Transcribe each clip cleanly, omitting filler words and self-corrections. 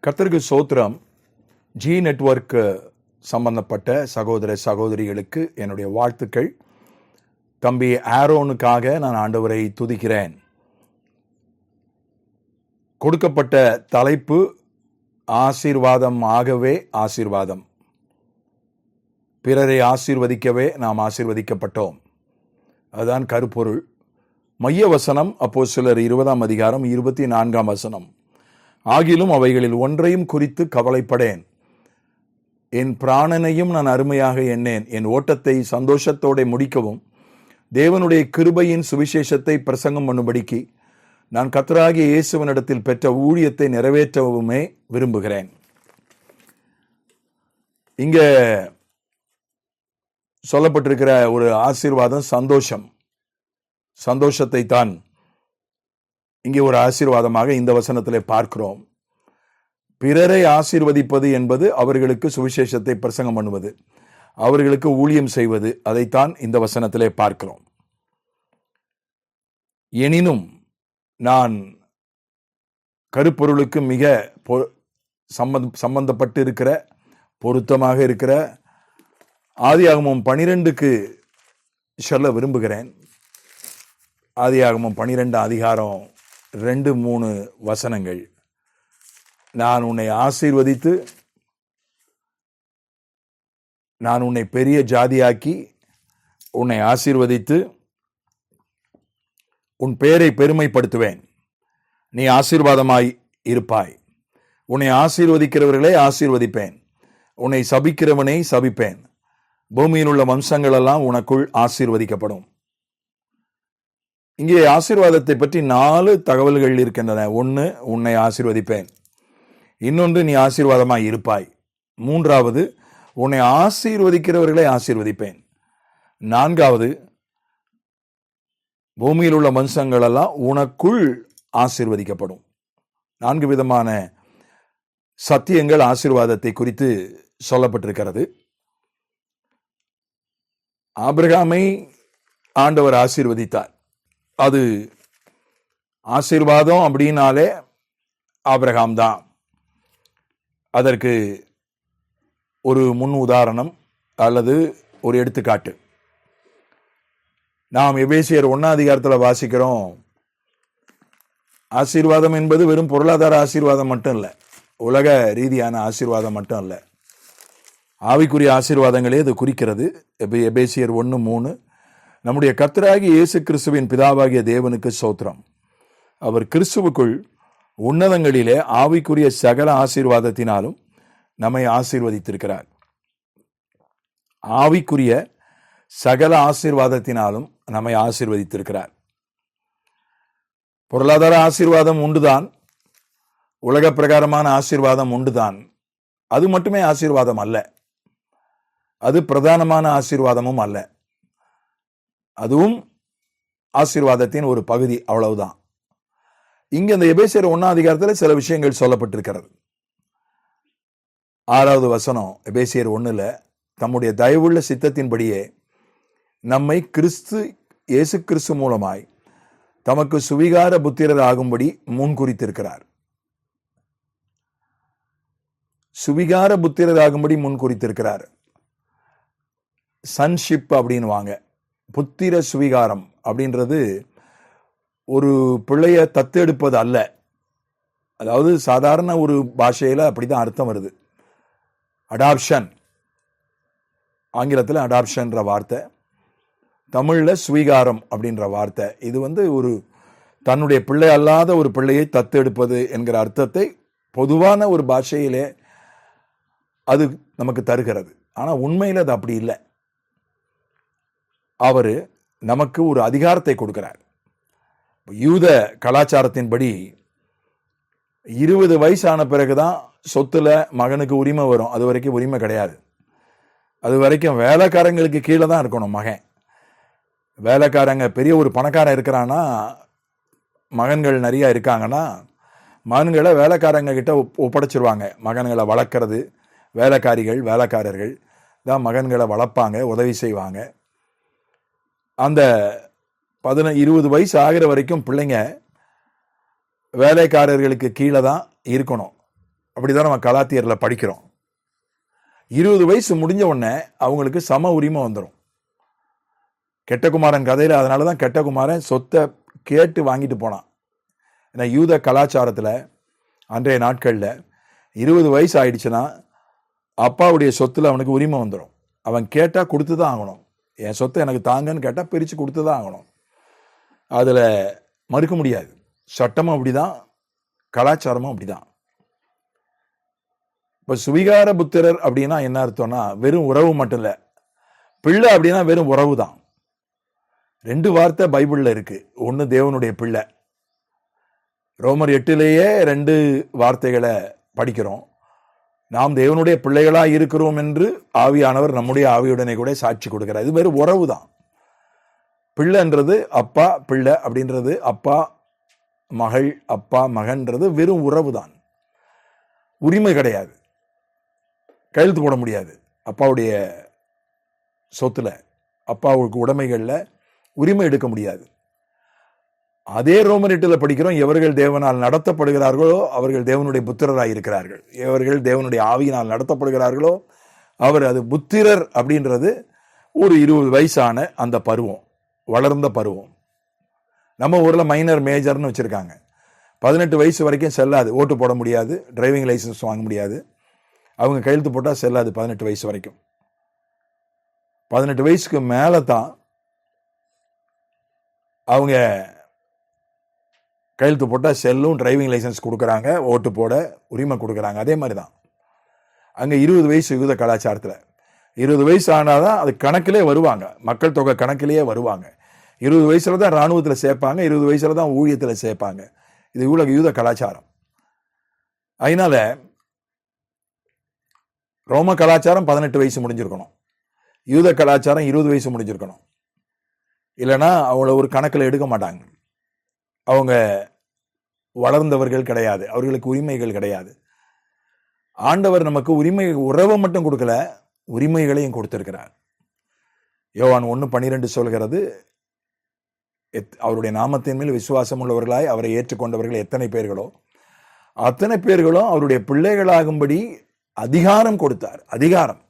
கர்த்தருக்கு ஸ்தோத்திரம். G network சம்பந்தப்பட்ட சகோதர சகோதரிகளுக்கு என்னுடைய வாழ்த்துக்கள். தம்பி ஆரோனுக்காக நான் ஆண்டவரை துதிக்கிறேன். கொடுக்கப்பட்ட தலைப்பு ஆசீர்வாதம் ஆகவே ஆசீர்வாதம். பிறரை ஆசீர்வதிக்கவே நாம் ஆசீர்வதிக்கப்பட்டோம். அதுதான் கருப்பொருள். மைய வசனம் அப்போஸ்தலர் 20ஆம் அதிகாரம் 24ஆம் வசனம். ஆகிலும் அவைகளில் ஒன்றையும் குறித்து கவலைப்படேன். என் பிராணனையும் நான் அருமையாக எண்ணேன். என் ஓட்டத்தை சந்தோஷத்தோடு முடிக்கவும் தேவனுடைய கிருபையின் சுவிசேஷத்தை பிரசங்கம் பண்ணும்படிக்கு நான் கர்த்தராகிய இயேசுவினிடத்தில் பெற்ற ஊழியத்தை நிறைவேற்றவுமே விரும்புகிறேன். இங்க சொல்லப்பட்டிருக்கிற ஒரு ஆசீர்வாதம் சந்தோஷம். சந்தோஷத்தை தான் இங்கே ஒரு ஆசீர்வாதமாக இந்த வசனத்திலே பார்க்கிறோம். பிறரை ஆசீர்வதிப்பது என்பது அவர்களுக்கு சுவிசேஷத்தை பிரசங்கம் பண்ணுவது, அவர்களுக்கு ஊழியம் செய்வது. அதைத்தான் இந்த வசனத்திலே பார்க்கிறோம். எனினும் நான் கருப்பொருளுக்கு மிக சம்பந்தப்பட்டு இருக்கிற பொருத்தமாக இருக்கிற ஆதியாகமம் 12க்கு சொல்ல விரும்புகிறேன். ஆதியாகமம் 12 அதிகாரம் 2-3 வசனங்கள். நான் உன்னை ஆசீர்வதித்து நான் உன்னை பெரிய ஜாதியாக்கி உன்னை ஆசீர்வதித்து உன் பெயரை பெருமைப்படுத்துவேன். நீ ஆசீர்வாதமாய் இருப்பாய். உன்னை ஆசீர்வதிக்கிறவர்களை ஆசீர்வதிப்பேன், உன்னை சபிக்கிறவனை சபிப்பேன். பூமியில் உள்ள வம்சங்கள் எல்லாம் உனக்குள் ஆசீர்வதிக்கப்படும். இங்கே ஆசீர்வாதத்தை பற்றி 4 தகவல்கள் இருக்கின்றன. 1, உன்னை ஆசீர்வதிப்பேன். இன்னொன்று, நீ ஆசீர்வாதமாய் இருப்பாய். 3வது, உன்னை ஆசீர்வதிக்கிறவர்களை ஆசீர்வதிப்பேன். 4வது, பூமியில் உள்ள வம்சங்கள் எல்லாம் உனக்குள் ஆசீர்வதிக்கப்படும். 4 விதமான சத்தியங்கள் ஆசீர்வாதத்தை குறித்து சொல்லப்பட்டிருக்கிறது. ஆபிரகாமை ஆண்டவர் ஆசீர்வதித்தார். அது ஆசீர்வாதம் அப்படின்னாலே ஆபிரகாம் தான். அதற்கு ஒரு முன் உதாரணம் அல்லது ஒரு எடுத்துக்காட்டு நாம் எபேசியர் 1ஆம் அதிகாரத்தில் வாசிக்கிறோம். ஆசீர்வாதம் என்பது வெறும் பொருளாதார ஆசீர்வாதம் மட்டும் இல்லை, உலக ரீதியான ஆசீர்வாதம் மட்டும் இல்லை, ஆவிக்குரிய ஆசீர்வாதங்களே அது குறிக்கிறது. எபேசியர் 1:3, நம்முடைய கர்த்தராகிய இயேசு கிறிஸ்துவின் பிதாவாகிய தேவனுக்கு ஸ்தோத்திரம். அவர் கிறிஸ்துவுக்குள் உன்னதங்களிலே ஆவிக்குரிய சகல ஆசீர்வாதத்தினாலும் நம்மை ஆசீர்வதித்திருக்கிறார். ஆவிக்குரிய சகல ஆசீர்வாதத்தினாலும் நம்மை ஆசீர்வதித்திருக்கிறார். பொருளாதார ஆசீர்வாதம் உண்டுதான், உலக பிரகாரமான ஆசீர்வாதம் உண்டுதான். அது மட்டுமே ஆசீர்வாதம் அல்ல, அது பிரதானமான ஆசீர்வாதமும் அல்ல. அதுவும் ஆசீர்வாதத்தின் ஒரு பகுதி, அவ்வளவுதான். இங்க இந்த எபேசியர் 1ஆம் அதிகாரத்தில் சில விஷயங்கள் சொல்லப்பட்டிருக்கிறது. 6வது வசனம் எபேசியர் 1ல், தம்முடைய தயவுள்ள சித்தத்தின்படியே நம்மை இயேசு கிறிஸ்து மூலமாய் தமக்கு சுவிகார புத்திரர் ஆகும்படி முன்குறித்திருக்கிறார். சுவிகார புத்திரர் ஆகும்படி முன்குறித்திருக்கிறார். சன்ஷிப் அப்படின்னு வாங்க. புத்திர சுவிகாரம் அப்படின்றது ஒரு பிள்ளைய தத்தெடுப்பது அல்ல. அதாவது சாதாரண ஒரு பாஷையில் அப்படிதான் அர்த்தம் வருது. அடாப்ஷன், ஆங்கிலத்தில் அடாப்ஷன்ற வார்த்தை, தமிழில் சுவீகாரம் அப்படின்ற வார்த்தை. இது ஒரு தன்னுடைய பிள்ளை அல்லாத ஒரு பிள்ளையை தத்தெடுப்பது என்கிற அர்த்தத்தை பொதுவான ஒரு பாஷையிலே அது நமக்கு தருகிறது. ஆனால் உண்மையில் அது அப்படி இல்லை. அவர் நமக்கு ஒரு அதிகாரத்தை கொடுக்கிறார். யூத கலாச்சாரத்தின்படி 20 வயசான பிறகுதான் சொத்துல மகனுக்கு உரிமை வரும். அது வரைக்கும் உரிமை கிடையாது. அது வரைக்கும் வேலைக்காரங்களுக்கு கீழே தான் இருக்கணும் மகன். வேலைக்காரங்க பெரிய ஒரு பணக்காரன் இருக்கிறான்னா, மகன்கள் நிறைய இருக்காங்கன்னா, மகன்களை வேலைக்காரங்க கிட்ட ஒப்படைச்சிருவாங்க. மகன்களை வளர்க்கறது வேலைக்காரர்கள் தான் மகன்களை வளர்ப்பாங்க, உதவி செய்வாங்க. அந்த 20 வயசு ஆகிற வரைக்கும் பிள்ளைங்க வேலைக்காரர்களுக்கு கீழே தான் இருக்கணும். அப்படிதான் நம்ம கலாத்தியர்ல படிக்கிறோம். 20 வயசு முடிஞ்ச உடனே அவங்களுக்கு சம உரிமை வந்துடும். கெட்டகுமாரன் கதையில அதனாலதான் கெட்டகுமாரன் சொத்தை கேட்டு வாங்கிட்டு போனான். ஏன்னா யூத கலாச்சாரத்துல அன்றைய நாட்கள்ல 20 வயசு ஆயிடுச்சுன்னா அப்பாவுடைய சொத்துல அவனுக்கு உரிமை வந்துடும். அவன் கேட்டா கொடுத்துதான் ஆகணும். என் சொத்தை எனக்கு தாங்கன்னு கேட்டா பிரிச்சு கொடுத்துதான் ஆகணும். அதுல மறுக்க முடியாது. சட்டமும் அப்படிதான், கலாச்சாரமும் அப்படிதான். இப்ப சுவிகார புத்திரர் அப்படின்னா என்ன அர்த்தம்னா வெறும் உறவு மட்டும் இல்ல, பிள்ளை அப்படின்னா வெறும் உறவு தான். 2 வார்த்தை பைபிள்ல இருக்கு. ஒன்னு தேவனுடைய பிள்ளை. ரோமர் 8 2 வார்த்தைகளை படிக்கிறோம். நாம் தேவனுடைய பிள்ளைகளா இருக்கிறோம் என்று ஆவியானவர் நம்முடைய ஆவியுடனே கூட சாட்சி கொடுக்கிறார். இது வெறும் உறவு தான். பிள்ளைன்றது அப்பா பிள்ளை அப்படின்றது அப்பா மகள், அப்பா மகன்றது வெறும் உறவு தான். உரிமை கிடையாது. கையெழுத்து போட முடியாது. அப்பாவுடைய சொத்துல, அப்பாவுக்கு உடைமைகள்ல உரிமை எடுக்க முடியாது. அதே ரோமர் 8 படிக்கிறோம், எவர்கள் தேவனால் நடத்தப்படுகிறார்களோ அவர்கள் தேவனுடைய புத்திரராய் இருக்கிறார்கள். எவர்கள் தேவனுடைய ஆவியினால் நடத்தப்படுகிறார்களோ அவர், அது புத்திரர் அப்படின்றது ஒரு 20 வயசான அந்த பருவம், வளர்ந்த பருவம். நம்ம ஊர்ல மைனர் மேஜர்னு வச்சிருக்காங்க. 18 வயசு வரைக்கும் செல்லாது. ஓட்டு போட முடியாது, டிரைவிங் லைசன்ஸ் வாங்க முடியாது. அவங்க கையெழுத்து போட்டா செல்லாது 18 வயசு வரைக்கும். 18 வயசுக்கு மேல தான் அவங்க கையெழுத்து போட்டா செல்லும், டிரைவிங் லைசன்ஸ் கொடுக்குறாங்க, ஓட்டு போட உரிமை கொடுக்குறாங்க. அதே மாதிரி தான் அங்க 20 வயசு யூத கலாச்சாரத்துல 20 வயசு ஆனாதான் அது கணக்கிலே வருவாங்க, மக்கள் தொகை கணக்கிலேயே வருவாங்க. 20 வயசுல தான் இராணுவத்துல சேர்ப்பாங்க, 20 வயசுல தான் ஊழியத்துல சேர்ப்பாங்க. இது இவ்வளவு யூத கலாச்சாரம். அதனால ரோம கலாச்சாரம் 18 வயசு முடிஞ்சிருக்கணும், யூத கலாச்சாரம் 20 வயசு முடிஞ்சிருக்கணும். இல்லைன்னா அவங்கள ஒரு கணக்கில் எடுக்க மாட்டாங்க. அவங்க வளர்ந்தவர்கள் கிடையாது, அவர்களுக்கு உரிமைகள் கிடையாது. ஆண்டவர் நமக்கு உரிமை, உறவை மட்டும் கொடுக்கல, உரிமைகளையும் கொடுத்திருக்கிறார். யோவான் 1:12 சொல்கிறது, அவருடைய நாமத்தின் மேல் விசுவாசம் உள்ளவர்களாய் அவரை ஏற்றுக்கொண்டவர்கள் எத்தனை பேர்களோ அத்தனை பேர்களும் அவருடைய பிள்ளைகளாகும்படி அதிகாரம் கொடுத்தார். அதிகாரம்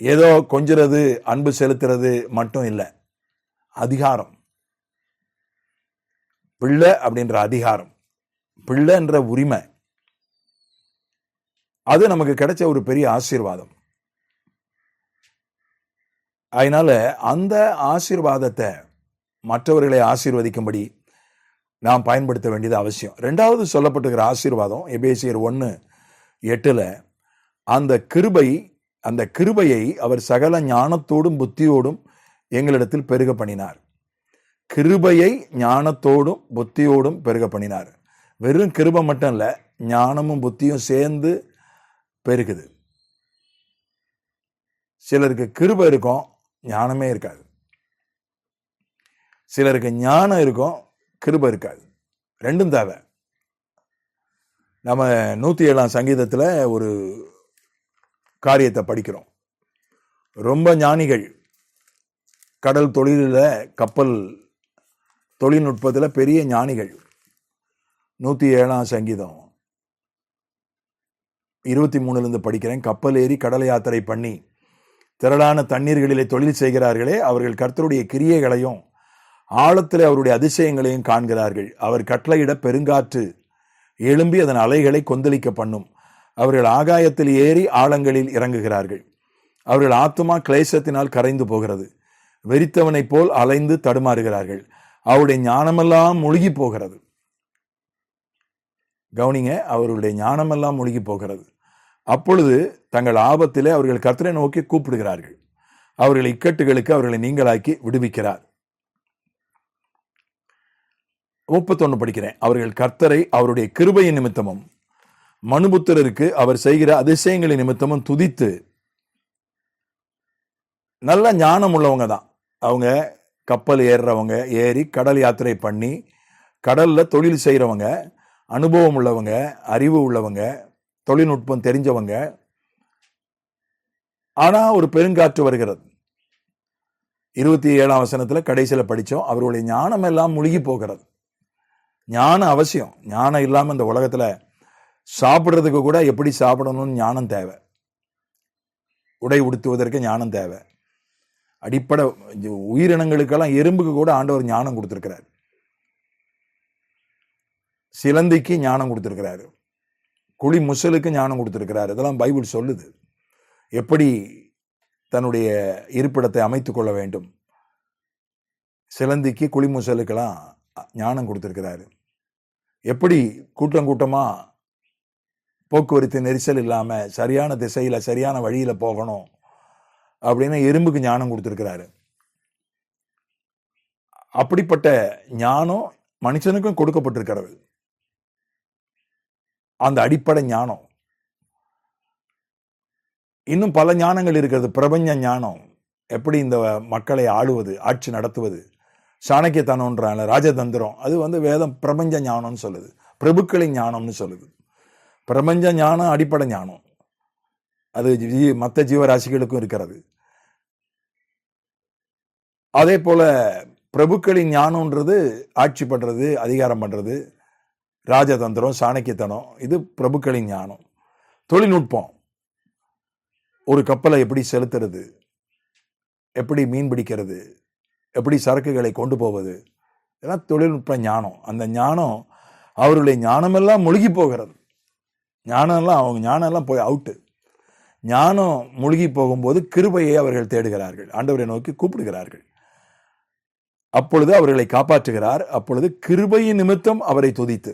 ஏதோ கொஞ்சிறது, அன்பு செலுத்துறது மட்டும் இல்லை, அதிகாரம். பிள்ளை அப்படின்ற அதிகாரம், பிள்ளை என்ற உரிமை, அது நமக்கு கிடைச்ச ஒரு பெரிய ஆசீர்வாதம். அதனால அந்த ஆசீர்வாதத்தை மற்றவர்களை ஆசீர்வதிக்கும்படி நாம் பயன்படுத்த வேண்டியது அவசியம். 2வது சொல்லப்பட்டிருக்கிற ஆசீர்வாதம் எபேசியர் 1:8 அந்த கிருபையை அவர் சகல ஞானத்தோடும் புத்தியோடும் எங்களிடத்தில் பெருக பண்ணினார். கிருபையை ஞானத்தோடும் புத்தியோடும் பெருக பண்ணினார். வெறும் கிருபை மட்டும் இல்ல, ஞானமும் புத்தியும் சேர்ந்து பெருகுது. சிலருக்கு கிருபை இருக்கும், ஞானமே இருக்காது. சிலருக்கு ஞானம் இருக்கும், கிருபை இருக்காது. ரெண்டும் தேவை. நம்ம 107 சங்கீதத்துல ஒரு காரியத்தை படிக்கிறோம். ரொம்ப ஞானிகள், கடல் தொழிலில், கப்பல் தொழில்நுட்பத்துல பெரிய ஞானிகள். 107 சங்கீதம் 23 படிக்கிறேன். கப்பல் ஏறி கடல் யாத்திரை பண்ணி திரளான தண்ணீர்களிலே தொழில் செய்கிறார்களே, அவர்கள் கர்த்தருடைய கிரியைகளையும் ஆழத்திலே அவருடைய அதிசயங்களையும் காண்கிறார்கள். அவர் கட்டளையிட பெருங்காற்று எழும்பி அதன் அலைகளை கொந்தளிக்க பண்ணும். அவர்கள் ஆகாயத்தில் ஏறி ஆழங்களில் இறங்குகிறார்கள். அவர்கள் ஆத்துமா கிளேசத்தினால் கரைந்து போகிறது. வெறித்தவனைப் போல் அலைந்து தடுமாறுகிறார்கள். அவருடைய ஞானமெல்லாம் மூழ்கி போகிறது. கவனிங்க, அவர்களுடைய ஞானமெல்லாம் மூழ்கி போகிறது. அப்பொழுது தங்கள் ஆபத்திலே அவர்கள் கர்த்தரை நோக்கி கூப்பிடுகிறார்கள். அவர்கள் இக்கட்டுகளுக்கு அவர்களை நீங்களாக்கி விடுவிக்கிறார். 31 படிக்கிறேன். அவர்கள் கர்த்தரை அவருடைய கிருபையின் நிமித்தமும் மனுபுத்திரருக்கு அவர் செய்கிற அதிசயங்களின் நிமித்தமும் துதித்து, நல்ல ஞானம் உள்ளவங்க தான் அவங்க. கப்பல் ஏறுறவங்க, ஏறி கடல் யாத்திரை பண்ணி கடல்ல தொழில் செய்யறவங்க, அனுபவம் உள்ளவங்க, அறிவு உள்ளவங்க, தொழில்நுட்பம் தெரிஞ்சவங்க. ஆனா ஒரு பெருங்காற்று வருகிறது. 27 வசனத்துல கடைசியில படிச்சோம், அவருடைய ஞானம் எல்லாம் முழுகி போகிறது. ஞானம் அவசியம். ஞானம் இல்லாம இந்த உலகத்துல சாப்பிட்றதுக்கு கூட எப்படி சாப்பிடணும்னு ஞானம் தேவை. உடை உடுத்துவதற்கு ஞானம் தேவை. அடிப்படை உயிரினங்களுக்கெல்லாம், எறும்புக்கு கூட ஆண்டவர் ஞானம் கொடுத்திருக்கிறார். சிலந்திக்கு ஞானம் கொடுத்திருக்கிறாரு. குழி முசலுக்கு ஞானம் கொடுத்திருக்கிறார். இதெல்லாம் பைபிள் சொல்லுது. எப்படி தன்னுடைய இருப்பிடத்தை அமைத்துக் கொள்ள வேண்டும். சிலந்திக்கு குழி முசலுக்கெல்லாம் ஞானம் கொடுத்திருக்கிறாரு. எப்படி கூட்டம் கூட்டமா போக்குவரத்து நெரிசல் இல்லாம சரியான திசையில சரியான வழியில போகணும் அப்படின்னு எறும்புக்கு ஞானம் கொடுத்திருக்கிறாரு. அப்படிப்பட்ட ஞானம் மனுஷனுக்கும் கொடுக்கப்பட்டிருக்கிறது. அந்த அடிப்படை ஞானம். இன்னும் பல ஞானங்கள் இருக்கிறது. பிரபஞ்ச ஞானம், எப்படி இந்த மக்களை ஆளுவது, ஆட்சி நடத்துவது, சாணக்கியத்தனம்ன்றாங்க, ராஜதந்திரம், அது வேதம் பிரபஞ்ச ஞானம்னு சொல்லுது. பிரபுக்களின் ஞானம்னு சொல்லுது. பிரபஞ்ச ஞானம் அடிப்படை ஞானம். அது மற்ற ஜீவராசிகளுக்கும் இருக்கிறது. அதே போல பிரபுக்களின் ஞானம்ன்றது ஆட்சி பண்றது, அதிகாரம் பண்றது, ராஜதந்திரம், சாணக்கியத்தனம், இது பிரபுக்களின் ஞானம். தொழில்நுட்பம், ஒரு கப்பலை எப்படி செலுத்துறது, எப்படி மீன் பிடிக்கிறது, எப்படி சரக்குகளை கொண்டு போவது, இதெல்லாம் தொழில்நுட்ப ஞானம். அந்த ஞானம் அவருடைய ஞானமெல்லாம் மூழ்கி போகிறது. அவங்க ஞானம்லாம் போய் அவுட்டு. ஞானம் மூழ்கி போகும்போது கிருபையை அவர்கள் தேடுகிறார்கள், ஆண்டவரை நோக்கி கூப்பிடுகிறார்கள். அப்பொழுது அவர்களை காப்பாற்றுகிறார். அப்பொழுது கிருபையின் நிமித்தம் அவரை துதித்து.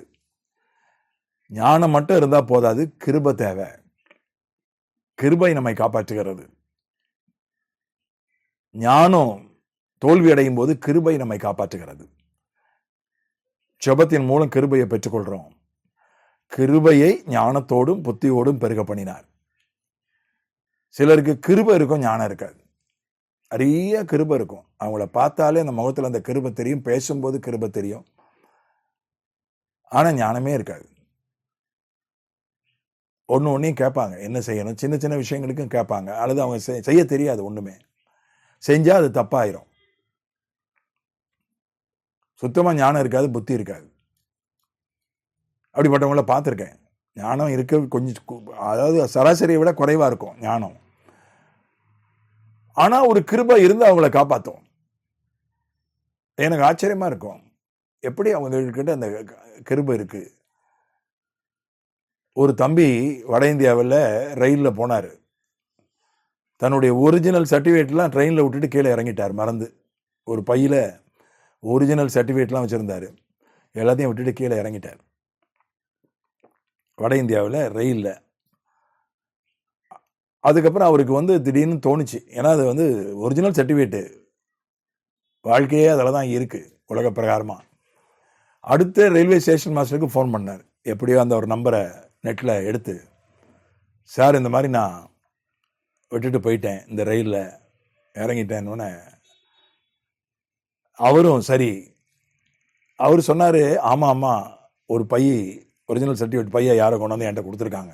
ஞானம் மட்டும் இருந்தா போதாது, கிருபை தேவை. கிருபை நம்மை காப்பாற்றுகிறது. ஞானம் தோல்வி அடையும் போது கிருபை நம்மை காப்பாற்றுகிறது. ஜெபத்தின் மூலம் கிருபையை பெற்றுக்கொள்றோம். கிருபையை ஞானத்தோடும் புத்தியோடும் பெருக பண்ணினார். சிலருக்கு கிருபை இருக்கும், ஞானம் இருக்காது. நிறைய கிருபை இருக்கும், அவங்கள பார்த்தாலே அந்த முகத்துல அந்த கிருபை தெரியும், பேசும்போது கிருபை தெரியும், ஆனா ஞானமே இருக்காது. ஒன்னையும் கேட்பாங்க, என்ன செய்யணும், சின்ன சின்ன விஷயங்களுக்கும் கேட்பாங்க, அல்லது அவங்க செய்ய தெரியாது. ஒண்ணுமே செஞ்சா அது தப்பாயிரும். சுத்தமா ஞானம் இருக்காது, புத்தி இருக்காது. அப்படிப்பட்டவங்கள பார்த்துருக்கேன். ஞானம் இருக்க கொஞ்சம், அதாவது சராசரியை விட குறைவா இருக்கும் ஞானம். ஆனா ஒரு கிருபை இருந்து அவங்கள காப்பாற்றும். எனக்கு ஆச்சரியமா இருக்கும், எப்படி அவங்ககிட்ட அந்த கிருபை இருக்கு. ஒரு தம்பி வட இந்தியாவில் ரயிலில் போனார். தன்னுடைய ஒரிஜினல் சர்டிஃபிகேட்லாம் ட்ரெயினில் விட்டுட்டு கீழே இறங்கிட்டார், மறந்து. ஒரு பையில் ஒரிஜினல் சர்டிஃபிகேட்லாம் வச்சுருந்தார், எல்லாத்தையும் விட்டுட்டு கீழே இறங்கிட்டார் வட இந்தியாவில் ரயிலில். அதுக்கப்புறம் அவருக்கு திடீர்னு தோணுச்சு, ஏன்னா அது ஒரிஜினல் சர்டிஃபிகேட்டு, வாழ்க்கையே அதில் தான் இருக்குது உலக பிரகாரமாக. அடுத்த ரயில்வே ஸ்டேஷன் மாஸ்டருக்கு ஃபோன் பண்ணார். எப்படியோ அந்த ஒரு நம்பரை நெட்டில் எடுத்து, சார் இந்த மாதிரி நான் விட்டுட்டு போயிட்டேன், இந்த ரயிலில் இறங்கிட்டேன்னு. அவரும் சரி, அவர் சொன்னார், ஆமாம் ஒரு பை ஒரிஜினல் சர்டிஃபிகேட் பையை யாரை கொண்டாந்து என்கிட்ட கொடுத்துருக்காங்க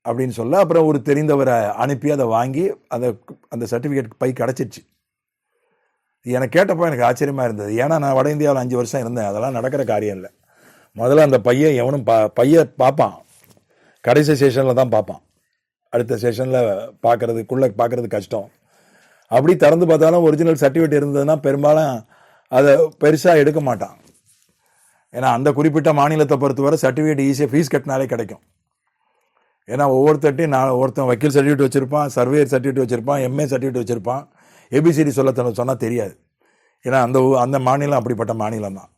அப்படின்னு சொல்ல, அப்புறம் ஒரு தெரிந்தவரை அனுப்பி அதை வாங்கி அந்த சர்டிஃபிகேட் பை கிடச்சிருச்சு. எனக்கு கேட்டப்போ எனக்கு ஆச்சரியமாக இருந்தது. ஏன்னா நான் வட இந்தியாவில் 5 வருஷம் இருந்தேன், அதெல்லாம் நடக்கிற காரியம் இல்லை. முதல்ல அந்த பையன் எவனும் பையை பார்ப்பான், கடைசி செஷனில் தான் பார்ப்பான், அடுத்த செஷனில் பார்க்கறது கஷ்டம். அப்படி திறந்து பார்த்தாலும் ஒரிஜினல் சர்டிஃபிகேட் இருந்ததுன்னா பெரும்பாலும் அதை பெருசாக எடுக்க மாட்டான். ஏன்னா அந்த குறிப்பிட்ட மாநிலத்தை பொறுத்தவரை சர்டிஃபிகேட் ஈஸியாக ஃபீஸ் கட்டினாலே கிடைக்கும். ஏன்னா ஒவ்வொருத்தையும் ஒருத்தன் வக்கீல் சர்டிஃபிகேட் வச்சுருப்பான், சர்வேயர் சர்டிஃபிகேட் வச்சுருப்பான், எம்ஏ சர்டிஃபிகேட் வச்சுருப்பான், ஏபிசிடி சொன்னால் தெரியாது. ஏன்னா அந்த மாநிலம் அப்படிப்பட்ட மாநிலம் தான்.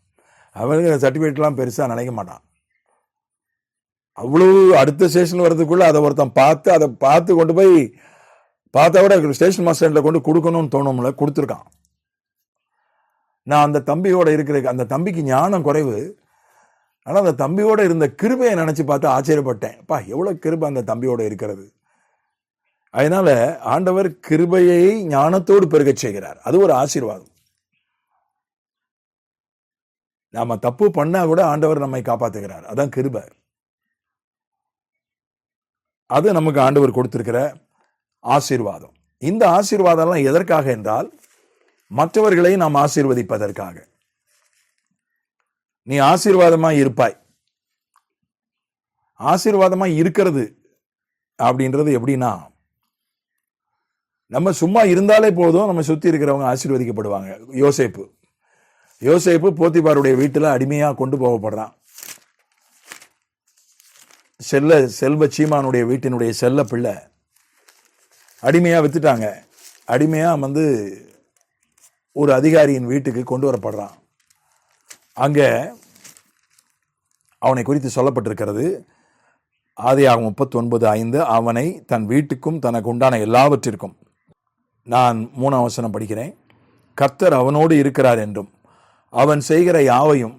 அவனுக்கு சர்டிஃபிகேட்லாம் பெருசாக நினைக்க மாட்டான். அவ்வளோ அடுத்த ஸ்டேஷன் வர்றதுக்குள்ளே அதை ஒருத்தன் அதை பார்த்து கொண்டு போய் பார்த்தா விட ஸ்டேஷன் மாஸ்டரில் கொண்டு கொடுக்கணும்னு தோணும்ல, கொடுத்துருக்கான். நான் அந்த தம்பியோட அந்த தம்பிக்கு ஞானம் குறைவு, ஆனால் அந்த தம்பியோட இருந்த கிருபையை நினச்சி பார்த்து ஆச்சரியப்பட்டேன். எவ்வளோ கிருபை அந்த தம்பியோட இருக்கிறது. அதனால ஆண்டவர் கிருபையை ஞானத்தோடு பெருகச் செய்கிறார். அது ஒரு ஆசீர்வாதம். நாம தப்பு பண்ணா கூட ஆண்டவர் நம்மை காப்பாற்றுகிறார். அதான் கிருபை. அது நமக்கு ஆண்டவர் கொடுத்திருக்கிற ஆசீர்வாதம். இந்த ஆசீர்வாதம்லாம் எதற்காக என்றால், மற்றவர்களை நாம் ஆசீர்வதிப்பதற்காக. நீ ஆசீர்வாதமாய் இருப்பாய், ஆசீர்வாதமாக இருக்கிறது அப்படின்றது எப்படின்னா, நம்ம சும்மா இருந்தாலே போதும், நம்ம சுற்றி இருக்கிறவங்க ஆசீர்வதிக்கப்படுவாங்க. யோசேப்பு போத்திபாருடைய வீட்டில் அடிமையாக கொண்டு போகப்படுறான். செல்வ சீமானுடைய வீட்டினுடைய செல்ல பிள்ளை அடிமையாக வித்துட்டாங்க. அடிமையாக ஒரு அதிகாரியின் வீட்டுக்கு கொண்டு வரப்படுறான். அங்கே அவனை குறித்து சொல்லப்பட்டிருக்கிறது. ஆதியாகமம் 39:5, அவனை தன் வீட்டுக்கும் தனக்கு உண்டான எல்லாவற்றிற்கும், நான் 3ஆம் வசனம் படிக்கிறேன், கர்த்தர் அவனோடு இருக்கிறார் என்றும் அவன் செய்கிற யாவையும்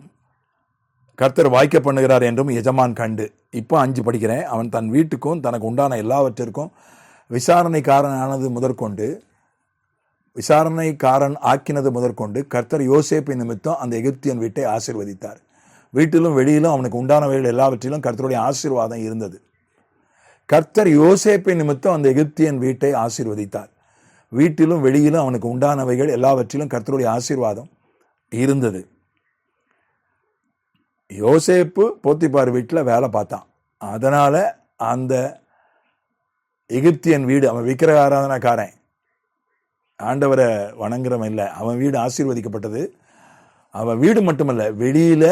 கர்த்தர் வாய்க்க பண்ணுகிறார் என்றும் எஜமான் கண்டு. இப்போ 5 படிக்கிறேன், அவன் தன் வீட்டுக்கும் தனக்கு உண்டான எல்லாவற்றிற்கும் விசாரணைக்காரன் ஆக்கினது முதற்கொண்டு கர்த்தர் யோசேப்பு நிமித்தம் அந்த எகிப்தியன் வீட்டை ஆசீர்வதித்தார். வீட்டிலும் வெளியிலும் அவனுக்கு உண்டானவைகள் எல்லாவற்றிலும் கர்த்தருடைய ஆசீர்வாதம் இருந்தது. கர்த்தர் யோசேப்பு நிமித்தம் அந்த எகிப்தியன் வீட்டை ஆசீர்வதித்தார். வீட்டிலும் வெளியிலும் அவனுக்கு உண்டானவைகள் எல்லாவற்றிலும் கர்த்தருடைய ஆசீர்வாதம் இருந்தது. யோசேப்பு போத்திபார் வீட்டில் வேலை பார்த்தான். அதனால அந்த எகிப்தியன் வீடு, அவன் விக்கிரக ஆராதனைக்காரன், ஆண்டவரை வணங்குறவன் இல்லை, அவன் வீடு ஆசீர்வதிக்கப்பட்டது. அவன் வீடு மட்டுமல்ல, வெளியில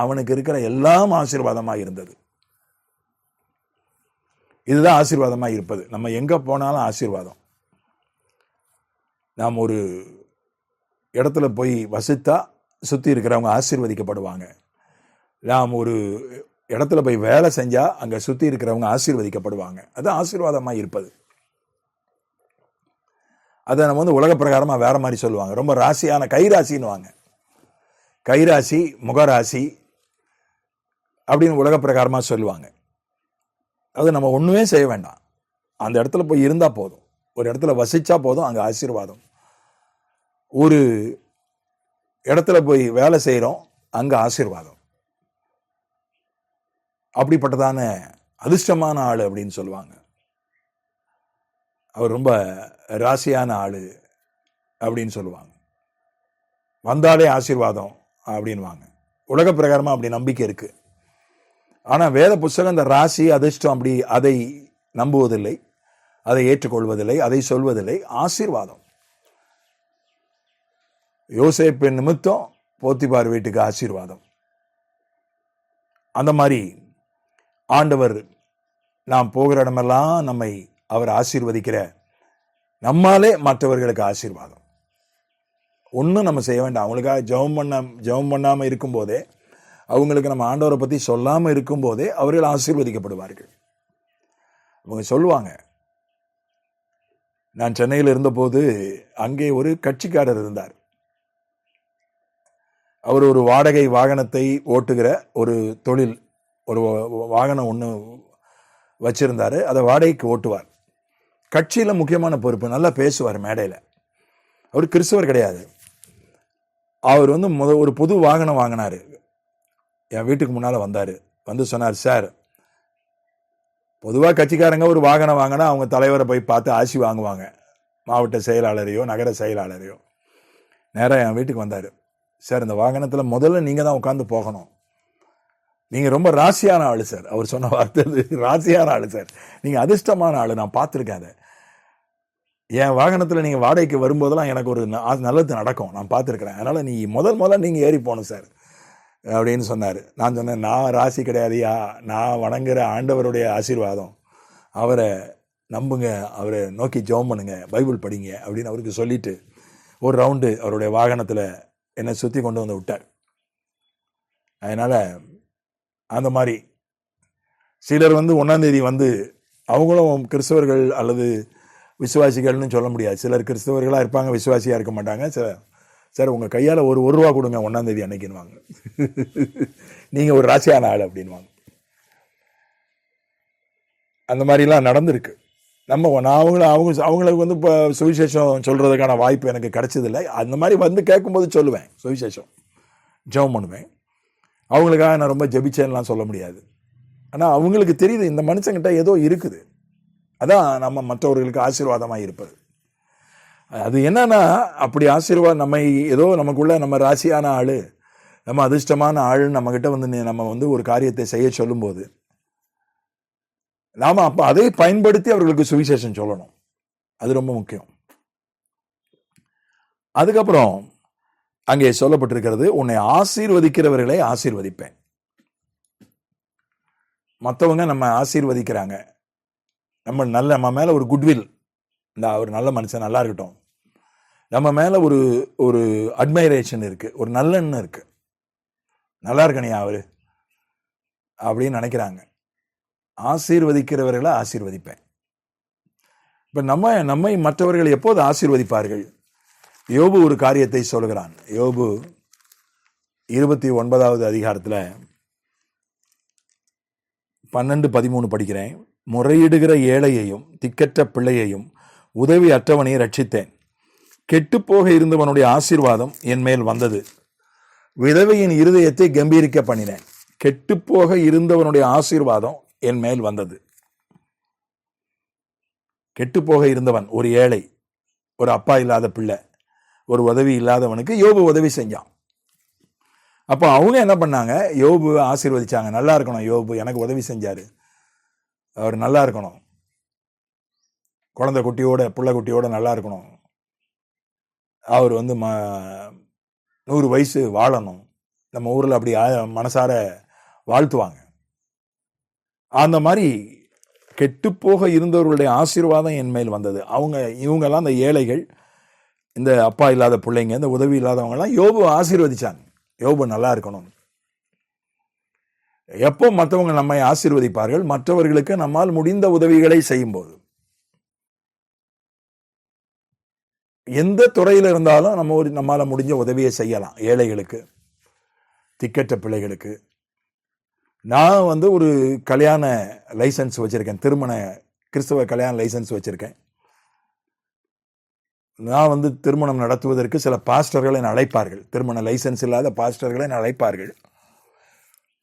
அவனுக்கு இருக்கிற எல்லாம் ஆசீர்வாதமாக இருந்தது. இதுதான் ஆசீர்வாதமாக இருப்பது. நம்ம எங்க போனாலும் ஆசீர்வாதம். நாம் ஒரு இடத்துல போய் வசித்தா சுற்றி இருக்கிறவங்க ஆசீர்வதிக்கப்படுவாங்க. நாம் ஒரு இடத்துல போய் வேலை செஞ்சா அங்க சுற்றி இருக்கிறவங்க ஆசீர்வதிக்கப்படுவாங்க. அது ஆசீர்வாதமாக இருப்பது. அதை நம்ம உலக பிரகாரமாக வேற மாதிரி சொல்லுவாங்க. ரொம்ப ராசியான கைராசின்னுவாங்க. கைராசி, முகராசி அப்படின்னு உலக பிரகாரமாக சொல்லுவாங்க. அது நம்ம ஒன்றுமே செய்ய வேண்டாம். அந்த இடத்துல போய் இருந்தால் போதும், ஒரு இடத்துல வசிச்சா போதும், அங்கே ஆசீர்வாதம். ஒரு இடத்துல போய் வேலை செய்கிறோம், அங்கே ஆசீர்வாதம். அப்படிப்பட்டதான அதிர்ஷ்டமான ஆள் அப்படின்னு சொல்லுவாங்க. அவர் ரொம்ப ராசியான ஆள் அப்படின்னு சொல்லுவாங்க. வந்தாலே ஆசீர்வாதம் அப்படின்வாங்க. உலக பிரகாரமாக அப்படி நம்பிக்கை இருக்கு. ஆனால் வேத புஸ்தகம் இந்த ராசி அதிர்ஷ்டம் அப்படி அதை நம்புவதில்லை, அதை ஏற்றுக்கொள்வதில்லை, அதை சொல்வதில்லை. ஆசீர்வாதம். யோசேப்பு நிமித்தம் போத்திபார் வீட்டுக்கு ஆசீர்வாதம். அந்த மாதிரி ஆண்டவர் நாம் போகிற இடமெல்லாம் அவர் ஆசீர்வதிக்கிற, நம்மாலே மற்றவர்களுக்கு ஆசீர்வாதம். ஒன்றும் நம்ம செய்ய வேண்டாம். அவங்களுக்காக ஜெபம் பண்ணாமல் இருக்கும்போதே, அவங்களுக்கு நம்ம ஆண்டவரை பற்றி சொல்லாமல் இருக்கும்போதே அவர்கள் ஆசீர்வதிக்கப்படுவார்கள். அவங்க சொல்லுவாங்க. நான் சென்னையில் இருந்தபோது அங்கே ஒரு கட்சிக்காரர் இருந்தார். அவர் ஒரு வாடகை வாகனத்தை ஓட்டுகிற ஒரு தொழில், ஒரு வாகனம் ஒன்று வச்சிருந்தாரு. அதை வாடகைக்கு ஓட்டுவார். கட்சியில் முக்கியமான பொறுப்பு, நல்லா பேசுவார் மேடையில். அவர் கிறிஸ்தவர் கிடையாது. அவர் ஒரு புது வாகனம் வாங்கினார். என் வீட்டுக்கு முன்னால் வந்தார். சொன்னார், சார், பொதுவாக கட்சிக்காரங்க ஒரு வாகனம் வாங்கினா அவங்க தலைவரை போய் பார்த்து ஆசி வாங்குவாங்க, மாவட்ட செயலாளரையோ நகர செயலாளரையோ. நேராக என் வீட்டுக்கு வந்தார். சார், இந்த வாகனத்தில் முதல்ல நீங்கள் தான் உட்காந்து போகணும். நீங்கள் ரொம்ப ராசியான ஆள் சார். அவர் சொன்ன வார்த்தை, ராசியான ஆள் சார், நீங்கள் அதிர்ஷ்டமான ஆள், நான் பார்த்துருக்கேன். அதை என் வாகனத்தில் நீங்கள் வாடகைக்கு வரும்போதெல்லாம் எனக்கு ஒரு நல்லது நடக்கும், நான் பார்த்துருக்குறேன். அதனால் முதல்ல நீங்கள் ஏறி போகணும் சார் அப்படின்னு சொன்னார். நான் சொன்னேன், நான் ராசி கிடையாதுயா, நான் வணங்குற ஆண்டவருடைய ஆசீர்வாதம். அவரை நம்புங்க, அவரை நோக்கி ஜெபம் பண்ணுங்க, பைபிள் படிங்க அப்படின்னு அவருக்கு சொல்லிட்டு ஒரு ரவுண்டு அவருடைய வாகனத்தில் என்னை சுற்றி கொண்டு வந்து விட்டார். அதனால் அந்த மாதிரி சிலர் 1ஆம் தேதி அவங்களும் கிறிஸ்தவர்கள் அல்லது விசுவாசிகள்னு சொல்ல முடியாது. சிலர் கிறிஸ்தவர்களாக இருப்பாங்க, விசுவாசியாக இருக்க மாட்டாங்க. சார், உங்கள் கையால் ஒரு ரூபா கொடுங்க 1ஆம் தேதி அன்னைக்குன்னுவாங்க. நீங்கள் ஒரு ராசியான ஆள் அப்படின்வாங்க. அந்த மாதிரிலாம் நடந்திருக்கு. அவங்களுக்கு இப்போ சுவிசேஷம் சொல்கிறதுக்கான வாய்ப்பு எனக்கு கிடைச்சதில்லை. அந்த மாதிரி கேட்கும்போது சொல்லுவேன், சுவிசேஷம் ஜெபம் பண்ணுவேன். அவங்களுக்காக நான் ரொம்ப ஜெபிச்சேன்லாம் சொல்ல முடியாது. ஆனால் அவங்களுக்கு தெரியுது இந்த மனுஷங்கிட்ட ஏதோ இருக்குது. அதான் நம்ம மற்றவர்களுக்கு ஆசீர்வாதமாக இருப்பது. அது என்னன்னா, அப்படி ஆசீர்வாதம் ஏதோ நமக்குள்ள நம்ம ராசியான ஆள், நம்ம அதிர்ஷ்டமான ஆள் நம்மகிட்ட வந்து நம்ம வந்து ஒரு காரியத்தை செய்ய சொல்லும்போது நாம அப்ப அதை பயன்படுத்தி அவர்களுக்கு சுவிசேஷம் சொல்லணும். அது ரொம்ப முக்கியம். அதுக்கப்புறம் அங்கே சொல்லப்பட்டிருக்கிறது, உன்னை ஆசீர்வதிக்கிறவர்களை ஆசீர்வதிப்பேன். மற்றவங்க நம்ம ஆசீர்வதிக்கிறாங்க, நம்ம மேல ஒரு குட்வில், இந்த அவர் நல்ல மனுஷன், நல்லா இருக்கட்டும், நம்ம மேல ஒரு ஒரு அட்மைரேஷன் இருக்கு, ஒரு நல்லெண்ணம் இருக்கு, நல்லா இருக்கணையா அவரு அப்படின்னு நினைக்கிறாங்க. ஆசீர்வதிக்கிறவர்களை ஆசீர்வதிப்பேன். இப்ப நம்மை மற்றவர்கள் எப்போது ஆசீர்வதிப்பார்கள்? யோபு ஒரு காரியத்தை சொல்கிறான். யோபு 29வது அதிகாரத்துல 12-13 படிக்கிறேன். முறையிடுகிற ஏழையையும் திக்கற்ற பிள்ளையையும் உதவி அற்றவனையும் ரட்சித்தேன். கெட்டுப்போக இருந்தவனுடைய ஆசீர்வாதம் என் மேல் வந்தது. விதவையின் இருதயத்தை கம்பீரிக்க பண்ணினேன். கெட்டுப்போக இருந்தவனுடைய ஆசீர்வாதம் என் மேல் வந்தது. கெட்டுப்போக இருந்தவன் ஒரு ஏழை, ஒரு அப்பா இல்லாத பிள்ளை, ஒரு உதவி இல்லாதவனுக்கு யோபு உதவி செஞ்சான். அப்போ அவங்க என்ன பண்ணாங்க? யோபு ஆசீர்வதிச்சாங்க. நல்லா இருக்கணும் யோபு, எனக்கு உதவி செஞ்சாரு, அவர் நல்லா இருக்கணும், குழந்தை குட்டியோட பிள்ளை குட்டியோட நல்லா இருக்கணும், அவர் வந்து 100 வயசு வாழணும். நம்ம ஊரில் அப்படி மனசார வாழ்த்துவாங்க. அந்த மாதிரி கெட்டுப்போக இருந்தவர்களுடைய ஆசீர்வாதம் என் மேல் வந்தது. இவங்கெல்லாம் அந்த ஏழைகள், இந்த அப்பா இல்லாத பிள்ளைங்க, இந்த உதவி இல்லாதவங்கெல்லாம் யோபு ஆசீர்வதிச்சாங்க. யோபு நல்லா இருக்கணும். எப்போ மற்றவங்க நம்மை ஆசீர்வதிப்பார்கள்? மற்றவர்களுக்கு நம்மால் முடிந்த உதவிகளை செய்யும் போது. எந்த துறையில இருந்தாலும் நம்மால முடிஞ்ச உதவியை செய்யலாம். ஏழைகளுக்கு, திக்கற்ற பிள்ளைகளுக்கு. நான் வந்து ஒரு கல்யாண லைசன்ஸ் வச்சிருக்கேன், திருமண கிறிஸ்தவ கல்யாண லைசன்ஸ் வச்சிருக்கேன். நான் வந்து திருமணம் நடத்துவதற்கு சில பாஸ்டர்களை அழைப்பார்கள். திருமண லைசன்ஸ் இல்லாத பாஸ்டர்களை அழைப்பார்கள்.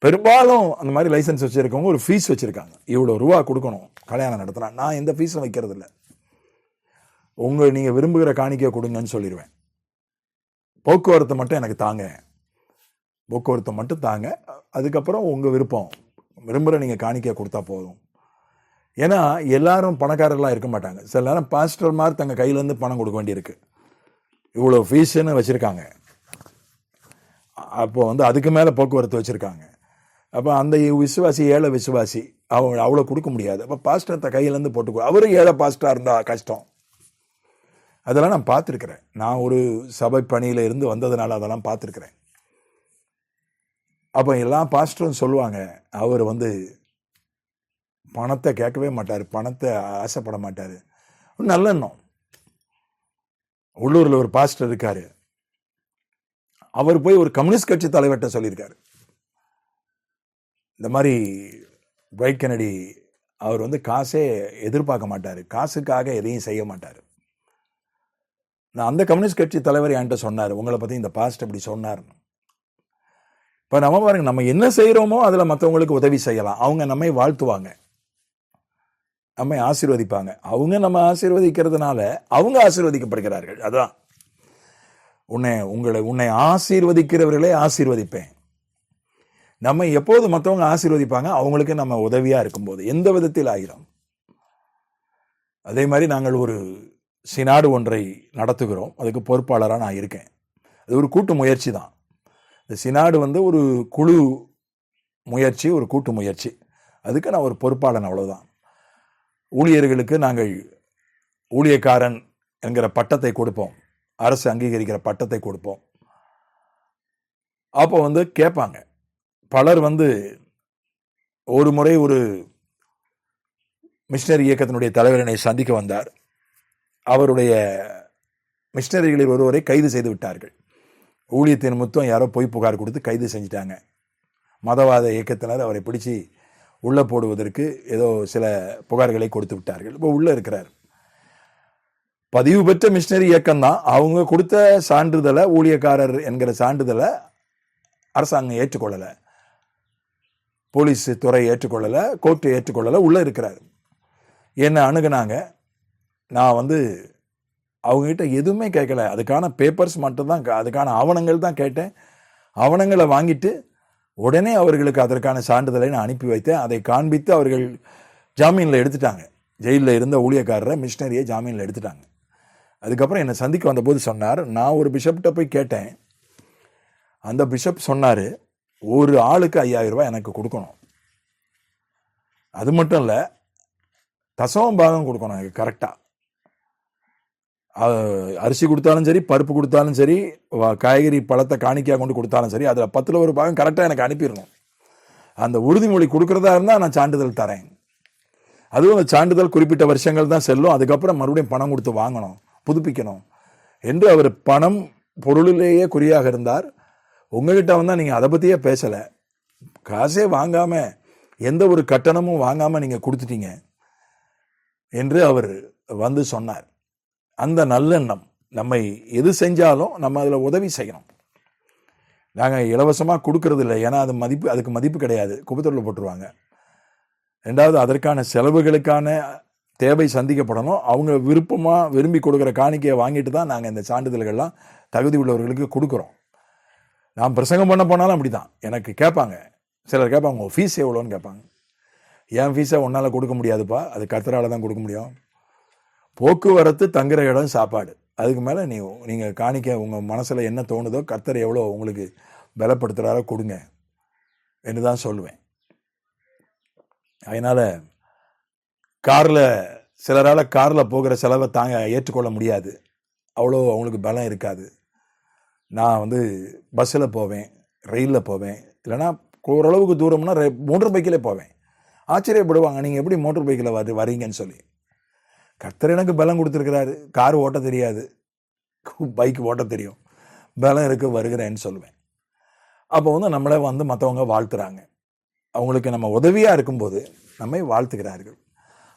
பெரும்பாலும் அந்த மாதிரி லைசன்ஸ் வச்சிருக்கவங்க ஒரு ஃபீஸ் வச்சிருக்காங்க, இவ்வளோ ரூபா கொடுக்கணும் கல்யாணம் நடத்தினா. நான் எந்த ஃபீஸும் வைக்கிறது இல்லை. நீங்க விரும்புகிற காணிக்கை கொடுங்கன்னு சொல்லிடுவேன். போக்குவரத்து மட்டும் எனக்கு தாங்க, போக்குவரத்து மட்டும் தாங்க, அதுக்கப்புறம் உங்க விருப்பம், விரும்புகிற நீங்க காணிக்கை கொடுத்தா போதும். ஏன்னா எல்லாரும் பணக்காரர்களாக இருக்க மாட்டாங்க. சில நேரம் பாஸ்டர் மாதிரி தங்க கையிலேருந்து பணம் கொடுக்க வேண்டியிருக்கு. இவ்வளோ ஃபீஸுன்னு வச்சுருக்காங்க. அப்போ வந்து அதுக்கு மேலே போக்குவரத்து வச்சுருக்காங்க. அப்போ அந்த விசுவாசி, ஏழை விசுவாசி, அவ்வளோ கொடுக்க முடியாது. அப்போ பாஸ்டர் கையிலேருந்து போட்டு, அவரும் ஏழை பாஸ்டராக இருந்தால் கஷ்டம். அதெல்லாம் நான் பார்த்துருக்குறேன். நான் ஒரு சபை பணியில் இருந்து வந்ததுனால அதெல்லாம் பார்த்துருக்குறேன். அப்போ எல்லா பாஸ்டரும் சொல்லுவாங்க, அவர் வந்து பணத்தை கேட்கவே மாட்டார், பணத்தை ஆசைப்பட மாட்டார். நல்லெண்ணம். உள்ளூரில் ஒரு பாஸ்டர் இருக்காரு, அவர் போய் ஒரு கம்யூனிஸ்ட் கட்சி தலைவர்கிட்ட சொல்லியிருக்காரு, இந்த மாதிரி பிரைட் கென்னடி அவர் வந்து காசே எதிர்பார்க்க மாட்டார், காசுக்காக எதையும் செய்ய மாட்டார். நான் அந்த கம்யூனிஸ்ட் கட்சி தலைவர் என்கிட்ட சொன்னார், உங்களை பற்றி இந்த பாஸ்டர் இப்படி சொன்னார். இப்போ நம்ம பாருங்க, நம்ம என்ன செய்கிறோமோ அதில் மற்றவங்களுக்கு உதவி செய்யலாம். அவங்க நம்மை வாழ்த்துவாங்க, நம்மை ஆசீர்வதிப்பாங்க. அவங்க நம்ம ஆசீர்வதிக்கிறதுனால அவங்க ஆசீர்வதிக்கப்படுகிறார்கள். அதான் உன்னை ஆசீர்வதிக்கிறவர்களே ஆசீர்வதிப்பேன். நம்ம எப்போது மற்றவங்க ஆசீர்வதிப்பாங்க? அவங்களுக்கு நம்ம உதவியா இருக்கும்போது. எந்த விதத்தில் ஆகிறோம். அதே மாதிரி நாங்கள் ஒரு சினாடு ஒன்றை நடத்துகிறோம், அதுக்கு பொறுப்பாளராக நான் இருக்கேன். அது ஒரு கூட்டு முயற்சி தான். இந்த சினாடு வந்து ஒரு குழு முயற்சி, ஒரு கூட்டு முயற்சி. அதுக்கு நான் ஒரு பொறுப்பாளன், அவ்வளவுதான். ஊழியர்களுக்கு நாங்கள் ஊழியக்காரன் என்கிற பட்டத்தை கொடுப்போம், அரசு அங்கீகரிக்கிற பட்டத்தை கொடுப்போம். அப்போ வந்து கேட்பாங்க பலர். வந்து ஒரு முறை ஒரு மிஷனரி இயக்கத்தினுடைய தலைவர் என்னை சந்திக்க வந்தார். அவருடைய மிஷனரிகளில் ஒருவரை கைது செய்து விட்டார்கள். ஊழியத்தின் மொத்தம் யாரோ பொய் புகார் கொடுத்து கைது செஞ்சிட்டாங்க. மதவாத இயக்கத்தினர் அவரை பிடிச்சி உள்ள போடுவதற்கு ஏதோ சில புகார்களை கொடுத்து விட்டார்கள். இப்போ உள்ள இருக்கிறார். பதிவு பெற்ற மிஷனரி இயக்கம் தான். அவங்க கொடுத்த சான்றிதழை, ஊழியக்காரர் என்கிற சான்றிதழை அரசாங்கம் ஏற்றுக்கொள்ளலை, போலீஸ் துறை ஏற்றுக்கொள்ளலை, கோர்ட்டு ஏற்றுக்கொள்ளலை. உள்ள இருக்கிறார். என்னை அணுகுனாங்க. நான் வந்து அவங்ககிட்ட எதுவுமே கேட்கல, அதுக்கான பேப்பர்ஸ் மட்டும்தான், அதுக்கான ஆவணங்கள் தான் கேட்டேன். ஆவணங்களை வாங்கிட்டு உடனே அவர்களுக்கு அதற்கான சான்றிதழை நான் அனுப்பி வைத்தேன். அதை காண்பித்து அவர்கள் ஜாமீனில் எடுத்துட்டாங்க. ஜெயிலில் இருந்த ஊழியக்காரரை, மிஷினரியை ஜாமீனில் எடுத்துட்டாங்க. அதுக்கப்புறம் என்னை சந்திக்க வந்தபோது சொன்னார், நான் ஒரு பிஷப்கிட்ட போய் கேட்டேன். அந்த பிஷப் சொன்னார், ஒரு ஆளுக்கு 5000 ரூபாய் எனக்கு கொடுக்கணும். அது மட்டும் இல்லை, தசம பாகம் கொடுக்கணும் எனக்கு கரெக்டாக. அரிசி கொடுத்தாலும் சரி, பருப்பு கொடுத்தாலும் சரி, காய்கறி பழத்தை காணிக்கையாக கொண்டு கொடுத்தாலும் சரி, அதில் 10ல் 1 பாகம் கரெக்டாக எனக்கு அனுப்பிடணும். அந்த உறுதிமொழி கொடுக்குறதா இருந்தால் நான் சான்றிதழ் தரேன். அதுவும் அந்த சான்றிதழ் குறிப்பிட்ட வருஷங்கள் தான் செல்லும். அதுக்கப்புறம் மறுபடியும் பணம் கொடுத்து வாங்கணும், புதுப்பிக்கணும் என்று அவர் பணம் பொருளிலேயே குறியாக இருந்தார். உங்ககிட்ட வந்தால் நீங்கள் அதை பற்றியே பேசலை, காசே வாங்காமல் எந்த ஒரு கட்டணமும் வாங்காமல் நீங்கள் கொடுத்துட்டீங்க என்று அவர் வந்து சொன்னார். அந்த நல்லெண்ணம், நம்மை எது செஞ்சாலும் நம்ம அதில் உதவி செய்யணும். நாங்கள் இலவசமாக கொடுக்கறது இல்லை, ஏன்னா அதுக்கு மதிப்பு கிடையாது, குப்பத்தொழில் போட்டுருவாங்க. ரெண்டாவது, அதற்கான செலவுகளுக்கான தேவை சந்திக்கப்படணும். அவங்க விரும்பி கொடுக்குற காணிக்கையை வாங்கிட்டு தான் நாங்கள் இந்த சான்றிதழ்கள்லாம் தகுதி உள்ளவர்களுக்கு கொடுக்குறோம். நான் பிரசங்கம் பண்ண போனாலும் அப்படி தான். எனக்கு கேட்பாங்க, சிலர் கேட்பாங்க, உங்கள் ஃபீஸ் எவ்வளோன்னு கேட்பாங்க. என் ஃபீஸை உன்னால் கொடுக்க முடியாதுப்பா, அது கர்த்தரால் தான் கொடுக்க முடியும். போக்குவரத்து, தங்குற இடம், சாப்பாடு, அதுக்கு மேலே நீங்கள் காணிக்க உங்கள் மனசில் என்ன தோணுதோ, கர்த்தர் எவ்வளோ உங்களுக்கு பலப்படுத்துகிறாரோ கொடுங்க என்று தான் சொல்லுவேன். அதனால் சிலரால் காரில் போகிற செலவை ஏற்றுக்கொள்ள முடியாது, அவ்வளோ அவங்களுக்கு பலம் இருக்காது. நான் பஸ்ஸில் போவேன், ரயிலில் போவேன், இல்லைனா ஓரளவுக்கு தூரம்னா மோட்டர் பைக்கிலே போவேன். ஆச்சரியப்படுவாங்க, நீங்கள் எப்படி மோட்டர் பைக்கில் வரீங்கன்னு சொல்லி. கர்த்தர் எனக்கு பலம் கொடுத்துருக்கிறாரு. கார் ஓட்ட தெரியாது, பைக் ஓட்ட தெரியும், பலம் இருக்கு, வருகிறேன்னு சொல்லுவேன். அப்போ நம்மளை மற்றவங்க வாழ்த்துறாங்க. அவங்களுக்கு நம்ம உதவியாக இருக்கும்போது நம்மை வாழ்த்துகிறார்கள்.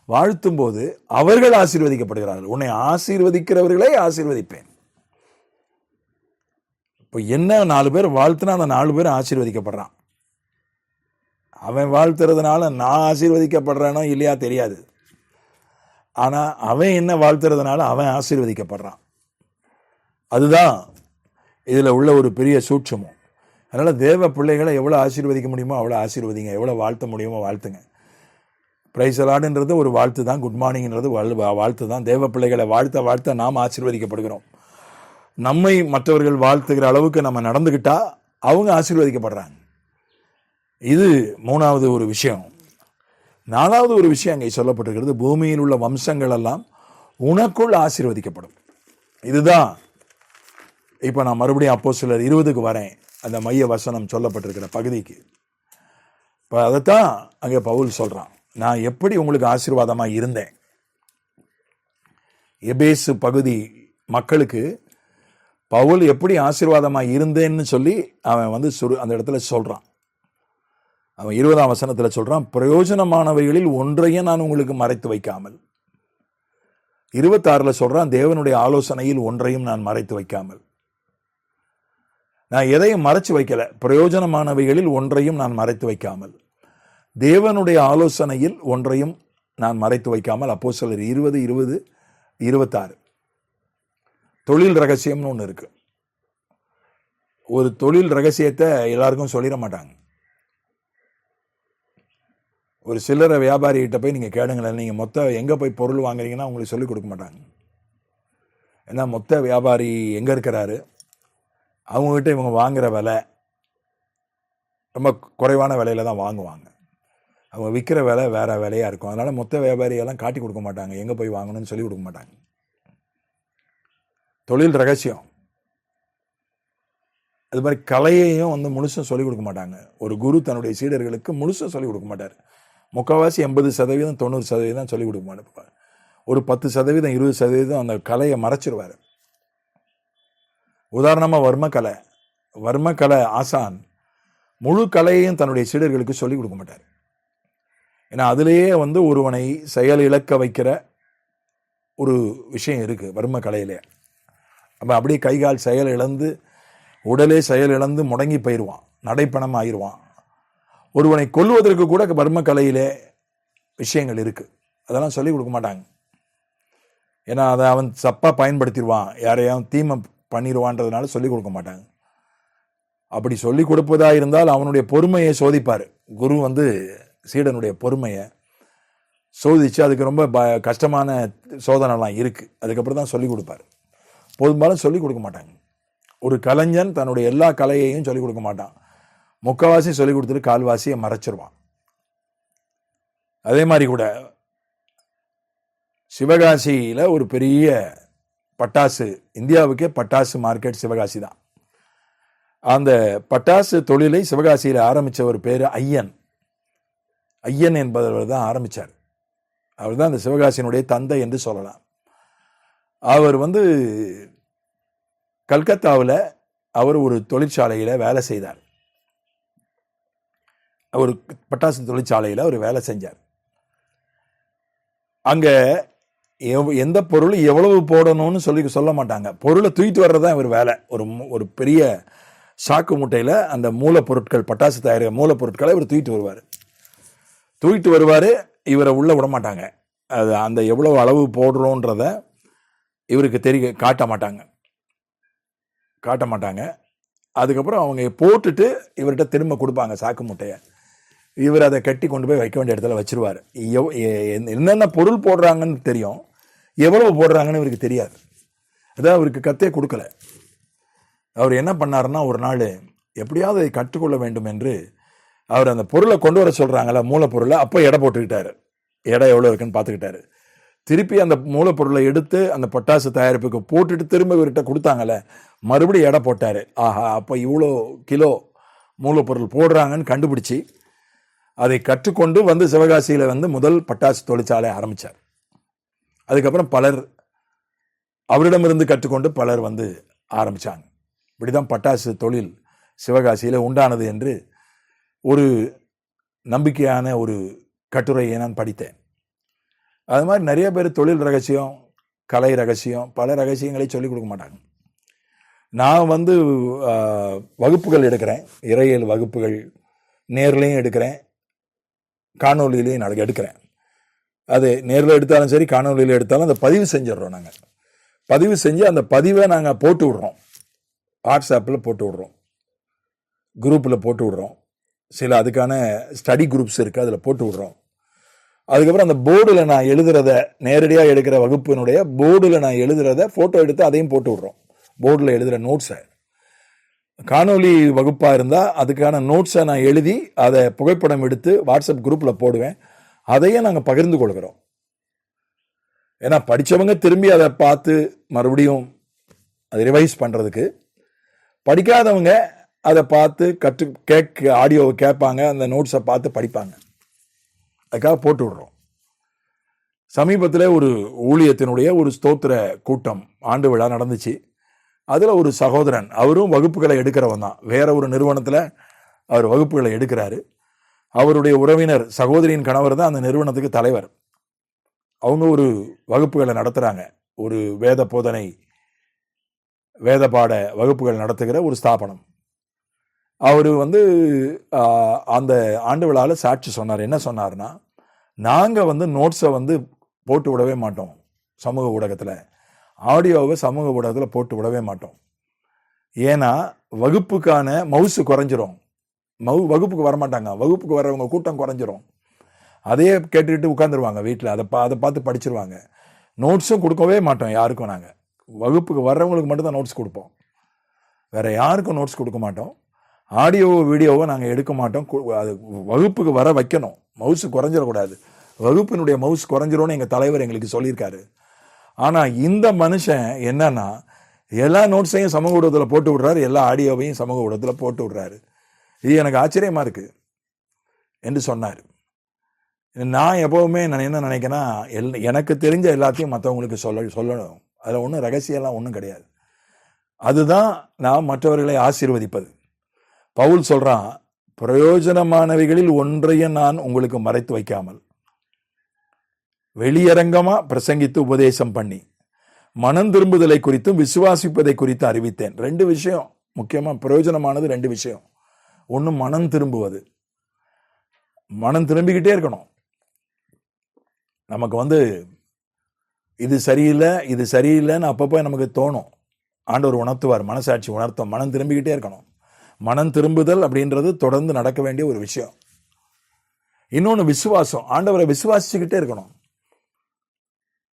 வாழ்த்தும் போது அவர்கள் ஆசீர்வதிக்கப்படுகிறார்கள். உன்னை ஆசீர்வதிக்கிறவர்களே ஆசீர்வதிப்பேன். இப்போ என்ன 4 பேர் வாழ்த்துனா அந்த 4 பேர் ஆசீர்வதிக்கப்படுறான். அவன் வாழ்த்துறதுனால நான் ஆசீர்வதிக்கப்படுறானோ இல்லையா தெரியாது, ஆனால் அவன் என்ன வாழ்த்துறதுனால அவன் ஆசீர்வதிக்கப்படுறான். அதுதான் இதில் உள்ள ஒரு பெரிய சூட்சமும். அதனால் தேவ பிள்ளைகளை எவ்வளோ ஆசீர்வதிக்க முடியுமோ அவ்வளோ ஆசீர்வதிங்க, எவ்வளோ வாழ்த்த முடியுமோ வாழ்த்துங்க. பிரைஸ் அலாடுன்றது ஒரு வாழ்த்து தான், குட் மார்னிங்கிறது வாழ்த்து தான். தேவ பிள்ளைகளை வாழ்த்த நாம் ஆசீர்வதிக்கப்படுகிறோம். நம்மை மற்றவர்கள் வாழ்த்துகிற அளவுக்கு நம்ம நடந்துக்கிட்டா அவங்க ஆசீர்வதிக்கப்படுறாங்க. இது 3வது ஒரு விஷயம். 4வது ஒரு விஷயம் அங்கே சொல்லப்பட்டிருக்கிறது, பூமியில் உள்ள வம்சங்கள் எல்லாம் உனக்குள் ஆசீர்வதிக்கப்படும். இதுதான் இப்போ நான் மறுபடியும் அப்போஸ்தலர் 20க்கு வரேன், அந்த மைய வசனம் சொல்லப்பட்டிருக்கிற பகுதிக்கு. இப்போ அதைத்தான் அங்கே பவுல் சொல்கிறான், நான் எப்படி உங்களுக்கு ஆசீர்வாதமாக இருந்தேன். எபேசு பகுதி மக்களுக்கு பவுல் எப்படி ஆசீர்வாதமாக இருந்தேன்னு சொல்லி அவன் அந்த இடத்துல சொல்கிறான். அவன் 20ஆம் வசனத்தில் சொல்கிறான், பிரயோஜனமானவைகளில் ஒன்றையும் நான் உங்களுக்கு மறைத்து வைக்காமல். 26ல் சொல்கிறான், தேவனுடைய ஆலோசனையில் ஒன்றையும் நான் மறைத்து வைக்காமல். நான் எதையும் மறைச்சு வைக்கல, பிரயோஜனமானவைகளில் ஒன்றையும் நான் மறைத்து வைக்காமல், தேவனுடைய ஆலோசனையில் ஒன்றையும் நான் மறைத்து வைக்காமல். அப்போஸ்தலர் 20:20-26. தொழில் ரகசியம்னு ஒன்று இருக்கு. ஒரு தொழில் ரகசியத்தை எல்லாருக்கும் சொல்லிட மாட்டாங்க. ஒரு சில்லறை வியாபாரிகிட்ட போய் நீங்கள் கேளுங்களேன், நீங்கள் எங்கே போய் பொருள் வாங்குறீங்கன்னா உங்களுக்கு சொல்லிக் கொடுக்க மாட்டாங்க. ஏன்னா மொத்த வியாபாரி எங்கே இருக்கிறாரு, அவங்ககிட்ட இவங்க வாங்குகிற விலை ரொம்ப குறைவான விலையில தான் வாங்குவாங்க. அவங்க விற்கிற விலை வேறு விலையாக இருக்கும். அதனால் மொத்த வியாபாரியெல்லாம் காட்டி கொடுக்க மாட்டாங்க, எங்கே போய் வாங்கணும்னு சொல்லி கொடுக்க மாட்டாங்க. தொழில் ரகசியம். அது மாதிரி கலையையும் முழுசும் சொல்லிக் கொடுக்க மாட்டாங்க. ஒரு குரு தன்னுடைய சீடர்களுக்கு முழுசும் சொல்லிக் கொடுக்க மாட்டார். முக்கால்வாசி 80%, 90% சொல்லிக் கொடுக்க மாட்டார். ஒரு 10%, 20% அந்த கலையை மறைச்சிருவார். உதாரணமாக வர்மக்கலை ஆசான் முழு கலையையும் தன்னுடைய சீடர்களுக்கு சொல்லிக் கொடுக்க மாட்டார். ஏன்னா அதிலேயே ஒருவனை செயல் இழக்க வைக்கிற ஒரு விஷயம் இருக்குது வர்மக்கலையிலே. அப்போ அப்படியே கைகால் செயல் இழந்து, உடலே செயல் இழந்து முடங்கி போயிடுவான், நடைப்பணம் ஆயிடுவான். ஒருவனை கொல்லுவதற்கு கூட வர்மக்கலையிலே விஷயங்கள் இருக்குது, அதெல்லாம் சொல்லிக் கொடுக்க மாட்டாங்க. ஏன்னா அதை அவன் தப்பாக பயன்படுத்திடுவான், யாரையாவது தீமை பண்ணிடுவான்றதுனால சொல்லிக் கொடுக்க மாட்டாங்க. அப்படி சொல்லி கொடுப்பதா இருந்தால் அவனுடைய பொறுமையை சோதிப்பார். குரு வந்து சீடனுடைய பொறுமையை சோதிச்சு அதுக்கு ரொம்ப கஷ்டமான சோதனைலாம் இருக்குது. அதுக்கப்புறம் தான் சொல்லிக் கொடுப்பார். பெரும்பாலும் சொல்லிக் கொடுக்க மாட்டாங்க. ஒரு கலைஞன் தன்னுடைய எல்லா கலையையும் சொல்லிக் கொடுக்க மாட்டான். முக்கால்வாசி சொல்லிக் கொடுத்துட்டு கால்வாசியை மறைச்சிருவான். அதே மாதிரி கூட சிவகாசியில் ஒரு பெரிய பட்டாசு, இந்தியாவுக்கே பட்டாசு மார்க்கெட் சிவகாசி தான். அந்த பட்டாசு தொழிலை சிவகாசியில் ஆரம்பித்தவர் பேர் ஐயன். ஐயன் என்பவர் தான் ஆரம்பித்தார். அவர் தான் அந்த சிவகாசியினுடைய தந்தை என்று சொல்லலாம். அவர் வந்து கல்கத்தாவில் அவர் ஒரு தொழிற்சாலையில் வேலை செய்தார். அவர் பட்டாசு தொழிற்சாலையில் அவர் வேலை செஞ்சார். அங்கே எந்த பொருள் எவ்வளவு போடணும்னு சொல்ல மாட்டாங்க. பொருளை தூக்கிட்டு வர்றது தான் இவர் வேலை. ஒரு பெரிய சாக்கு மூட்டையில் அந்த மூலப்பொருட்கள், பட்டாசு தயாரிக்கிற மூலப்பொருட்களை இவர் தூக்கிட்டு வருவார். இவரை உள்ளே விட மாட்டாங்க. அது அந்த எவ்வளோ அளவு போடுறோன்றத இவருக்கு காட்ட மாட்டாங்க. அதுக்கப்புறம் அவங்க போட்டுட்டு இவர்கிட்ட திரும்ப கொடுப்பாங்க சாக்கு மூட்டையை. இவர் அதை கட்டி கொண்டு போய் வைக்க வேண்டிய இடத்துல வச்சிருவார். என்னென்ன பொருள் போடுறாங்கன்னு தெரியும், எவ்வளவு போடுறாங்கன்னு இவருக்கு தெரியாது. அதான் அவருக்கு கத்தே கொடுக்கல. அவர் என்ன பண்ணாருன்னா, ஒரு நாள் எப்படியாவது அதை கற்றுக்கொள்ள வேண்டும் என்று அவர் அந்த பொருளை கொண்டு வர சொல்கிறாங்கள, மூலப்பொருளை, அப்போ எடை போட்டுக்கிட்டாரு. எடை எவ்வளோ இருக்குன்னு பார்த்துக்கிட்டாரு. திருப்பி அந்த மூலப்பொருளை எடுத்து அந்த பட்டாசு தயாரிப்புக்கு போட்டுட்டு திரும்ப இவர்கிட்ட கொடுத்தாங்கல்ல, மறுபடியும் எடை போட்டார். ஆஹா, அப்போ இவ்வளோ கிலோ மூலப்பொருள் போடுறாங்கன்னு கண்டுபிடிச்சி அதை கற்றுக்கொண்டு வந்து சிவகாசியில் வந்து முதல் பட்டாசு தொழிற்சாலை ஆரம்பித்தார். அதுக்கப்புறம் பலர் அவரிடமிருந்து கற்றுக்கொண்டு பலர் வந்து ஆரம்பித்தாங்க. இப்படிதான் பட்டாசு தொழில் சிவகாசியில் உண்டானது என்று ஒரு நம்பிக்கையான ஒரு கட்டுரையை நான் படித்தேன். அது மாதிரி நிறைய பேர் தொழில் ரகசியம், கலை ரகசியம், பல ரகசியங்களை சொல்லிக் கொடுக்க மாட்டாங்க. நான் வந்து வகுப்புகள் எடுக்கிறேன், இறையியல் வகுப்புகள் நேர்லையும் எடுக்கிறேன், காணொலியிலையும் நாளைக்கு எடுக்கிறேன். அது நேரில் எடுத்தாலும் சரி, காணொலியில் எடுத்தாலும் அதை பதிவு செஞ்சிடறோம். நாங்கள் பதிவு செஞ்சு அந்த பதிவை நாங்கள் போட்டு விடுறோம். வாட்ஸ்அப்பில் போட்டு விடுறோம், குரூப்பில் போட்டு விடுறோம். சில அதுக்கான ஸ்டடி குரூப்ஸ் இருக்குது, அதில் போட்டு விடுறோம். அதுக்கப்புறம் அந்த போர்டில் நான் எழுதுறத, நேரடியாக எடுக்கிற வகுப்பினுடைய போர்டில் நான் எழுதுறத ஃபோட்டோ எடுத்து அதையும் போட்டு விடுறோம். போர்டில் எழுதுகிற நோட்ஸை, காணொலி வகுப்பாக இருந்தால் அதுக்கான நோட்ஸை நான் எழுதி அதை புகைப்படம் எடுத்து வாட்ஸ்அப் குரூப்பில் போடுவேன். அதையும் நாங்கள் பகிர்ந்து கொள்கிறோம். ஏன்னா படித்தவங்க திரும்பி அதை பார்த்து மறுபடியும் அதை ரிவைஸ் பண்ணுறதுக்கு, படிக்காதவங்க அதை பார்த்து ஆடியோவை கேட்பாங்க, அந்த நோட்ஸை பார்த்து படிப்பாங்க. அதுக்காக போட்டு விடுறோம். சமீபத்தில் ஒரு ஊழியத்தினுடைய ஒரு ஸ்தோத்திர கூட்டம் ஆண்டு விழா நடந்துச்சு. அதில் ஒரு சகோதரன், அவரும் வகுப்புகளை எடுக்கிறவன் தான், வேற ஒரு நிறுவனத்தில் அவர் வகுப்புகளை எடுக்கிறாரு. அவருடைய உறவினர் சகோதரியின் கணவர் தான் அந்த நிறுவனத்துக்கு தலைவர். அவங்க ஒரு வகுப்புகளை நடத்துகிறாங்க. ஒரு வேத போதனை, வேத பாட வகுப்புகள் நடத்துகிற ஒரு ஸ்தாபனம். அவர் வந்து அந்த ஆண்டு விழாவில் சாட்சி சொன்னார். என்ன சொன்னார்னா, நாங்கள் வந்து நோட்ஸை வந்து போட்டு விடவே மாட்டோம் சமூக ஊடகத்தில், ஆடியோவை சமூக ஊடகத்தில் போட்டு விடவே மாட்டோம். ஏன்னா வகுப்புக்கான மவுசு குறைஞ்சிரும், வகுப்புக்கு வரமாட்டாங்க, வகுப்புக்கு வர்றவங்க கூட்டம் குறைஞ்சிரும். அதையே கேட்டுக்கிட்டு உட்காந்துருவாங்க வீட்டில், அதை பார்த்து படிச்சிருவாங்க. நோட்ஸும் கொடுக்கவே மாட்டோம் யாருக்கும். நாங்கள் வகுப்புக்கு வர்றவங்களுக்கு மட்டும்தான் நோட்ஸ் கொடுப்போம், வேற யாருக்கும் நோட்ஸ் கொடுக்க மாட்டோம். ஆடியோவோ வீடியோவோ நாங்கள் எடுக்க மாட்டோம். அது வகுப்புக்கு வர வைக்கணும், மவுசு குறைஞ்சிடக்கூடாது. வகுப்பினுடைய மவுசு குறைஞ்சிரும்னு எங்கள் தலைவர் எங்களுக்கு சொல்லியிருக்காரு. ஆனால் இந்த மனுஷன் என்னன்னா, எல்லா நோட்ஸையும் சமூக ஊடகத்தில் போட்டு விடுறாரு, எல்லா ஆடியோவையும் சமூக ஊடகத்தில் போட்டு விடுறாரு. இது எனக்கு ஆச்சரியமாக இருக்குது என்று சொன்னார். நான் எப்போவுமே நான் என்ன நினைக்கிறேன்னா, எனக்கு தெரிஞ்ச எல்லாத்தையும் மற்றவங்களுக்கு சொல்லணும். அதில் ஒன்றும் ரகசியம்லாம் ஒன்றும் கிடையாது. அதுதான் நான் மற்றவர்களை ஆசீர்வதிப்பது. பவுல் சொல்கிறான், பிரயோஜனமானவைகளில் ஒன்றையும் நான் உங்களுக்கு மறைத்து வைக்காமல் வெளியரங்கமாக பிரசங்கித்து உபதேசம் பண்ணி மனம் திரும்புதலை குறித்தும் விசுவாசிப்பதை குறித்து அறிவித்தேன். 2 விஷயம் முக்கியமாக பிரயோஜனமானது. 2 விஷயம். ஒன்று மனம் திரும்புவது, மனம் திரும்பிக்கிட்டே இருக்கணும். நமக்கு வந்து இது சரியில்லைன்னு அப்பப்போ நமக்கு தோணும். ஆண்டவர் உணர்த்துவார், மனசாட்சி உணர்த்தும். மனம் திரும்பிக்கிட்டே இருக்கணும். மனம் திரும்புதல் அப்படின்றது தொடர்ந்து நடக்க வேண்டிய ஒரு விஷயம். இன்னொன்று விசுவாசம். ஆண்டவரை விசுவாசிச்சுக்கிட்டே இருக்கணும்.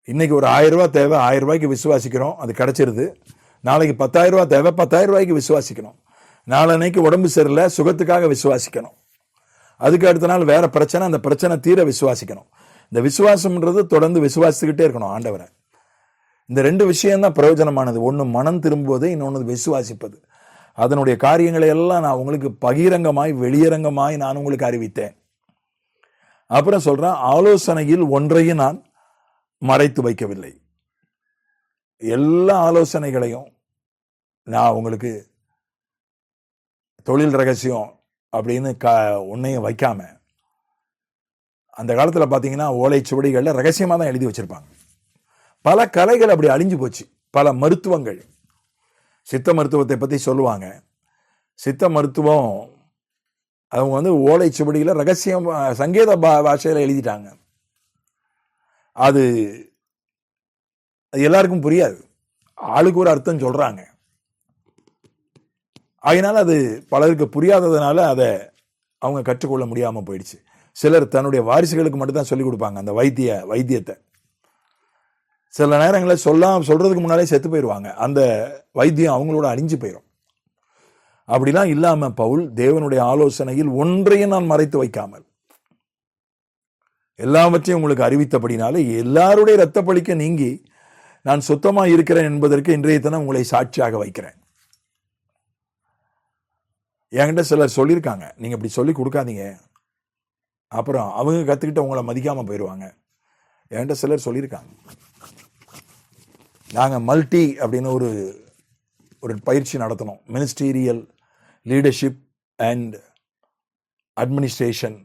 இன்னைக்கு ஒரு 1000 ரூபாய் தேவை, 1000 ரூபாய்க்கு விசுவாசிக்கிறோம், அது கிடைச்சிருது. நாளைக்கு 10,000 ரூபாய் தேவை, 10,000 ரூபாய்க்கு விசுவாசிக்கணும். நாளன்னைக்கு உடம்பு சரியில்லை, சுகத்துக்காக விசுவாசிக்கணும். அதுக்கு அடுத்த நாள் வேற பிரச்சனை, அந்த பிரச்சனை தீர விசுவாசிக்கணும். இந்த விசுவாசம்ன்றது தொடர்ந்து விசுவாசிச்சுக்கிட்டே இருக்கணும் ஆண்டவரை. இந்த 2 விஷயம்தான் பிரயோஜனமானது. ஒன்று மனம் திரும்புவது, இன்னொன்று விசுவாசிப்பது. அதனுடைய காரியங்களை எல்லாம் நான் உங்களுக்கு பகிரங்கமாய் வெளியரங்கமாய் நான் உங்களுக்கு அறிவித்தேன். அப்புறம் சொல்றேன், ஆலோசனையில் ஒன்றையும் நான் மறைத்து வைக்கவில்லை. எல்லா ஆலோசனைகளையும் நான் உங்களுக்கு தொழில் ரகசியம் அப்படின்னு ஒன்னையும் வைக்காம, அந்த காலத்தில் பார்த்தீங்கன்னா ஓலைச்சுவடிகளில் ரகசியமாக தான் எழுதி வச்சிருப்பாங்க. பல கலைகள் அப்படி அழிஞ்சு போச்சு. பல மருத்துவங்கள், சித்த மருத்துவத்தை பற்றி சொல்லுவாங்க. சித்த மருத்துவம் அவங்க ஓலைச்சுவடியில் ரகசியம் சங்கேத பாஷையில் எழுதிட்டாங்க. அது எல்லாருக்கும் புரியாது. ஆளுக்கு ஒரு அர்த்தம் சொல்றாங்க. அதனால அது பலருக்கு புரியாததுனால அதை அவங்க கற்றுக்கொள்ள முடியாம போயிடுச்சு. சிலர் தன்னுடைய வாரிசுகளுக்கு மட்டும்தான் சொல்லிக் கொடுப்பாங்க அந்த வைத்தியத்தை. சில நேரங்களில் சொல்றதுக்கு முன்னாலே செத்து போயிடுவாங்க. அந்த வைத்தியம் அவங்களோட அழிஞ்சு போயிடும். அப்படிலாம் இல்லாம பவுல் தேவனுடைய ஆலோசனையில் ஒன்றையும் நான் மறைத்து வைக்காமல் எல்லாவற்றையும் உங்களுக்கு அறிவித்தபடினாலே எல்லாருடைய இரத்த பழிக்க நீங்கி நான் சுத்தமாக இருக்கிறேன் என்பதற்கு இன்றைய தினம் உங்களை சாட்சியாக வைக்கிறேன். என்கிட்ட சிலர் சொல்லியிருக்காங்க, நீங்க இப்படி சொல்லி கொடுக்காதீங்க, அப்புறம் அவங்க கத்துக்கிட்ட உங்களை மதிக்காம போயிடுவாங்க. என்கிட்ட சிலர் சொல்லியிருக்காங்க. நாங்க மல்டி அப்படின்னு ஒரு பயிற்சி நடத்தணும். Ministerial leadership and administration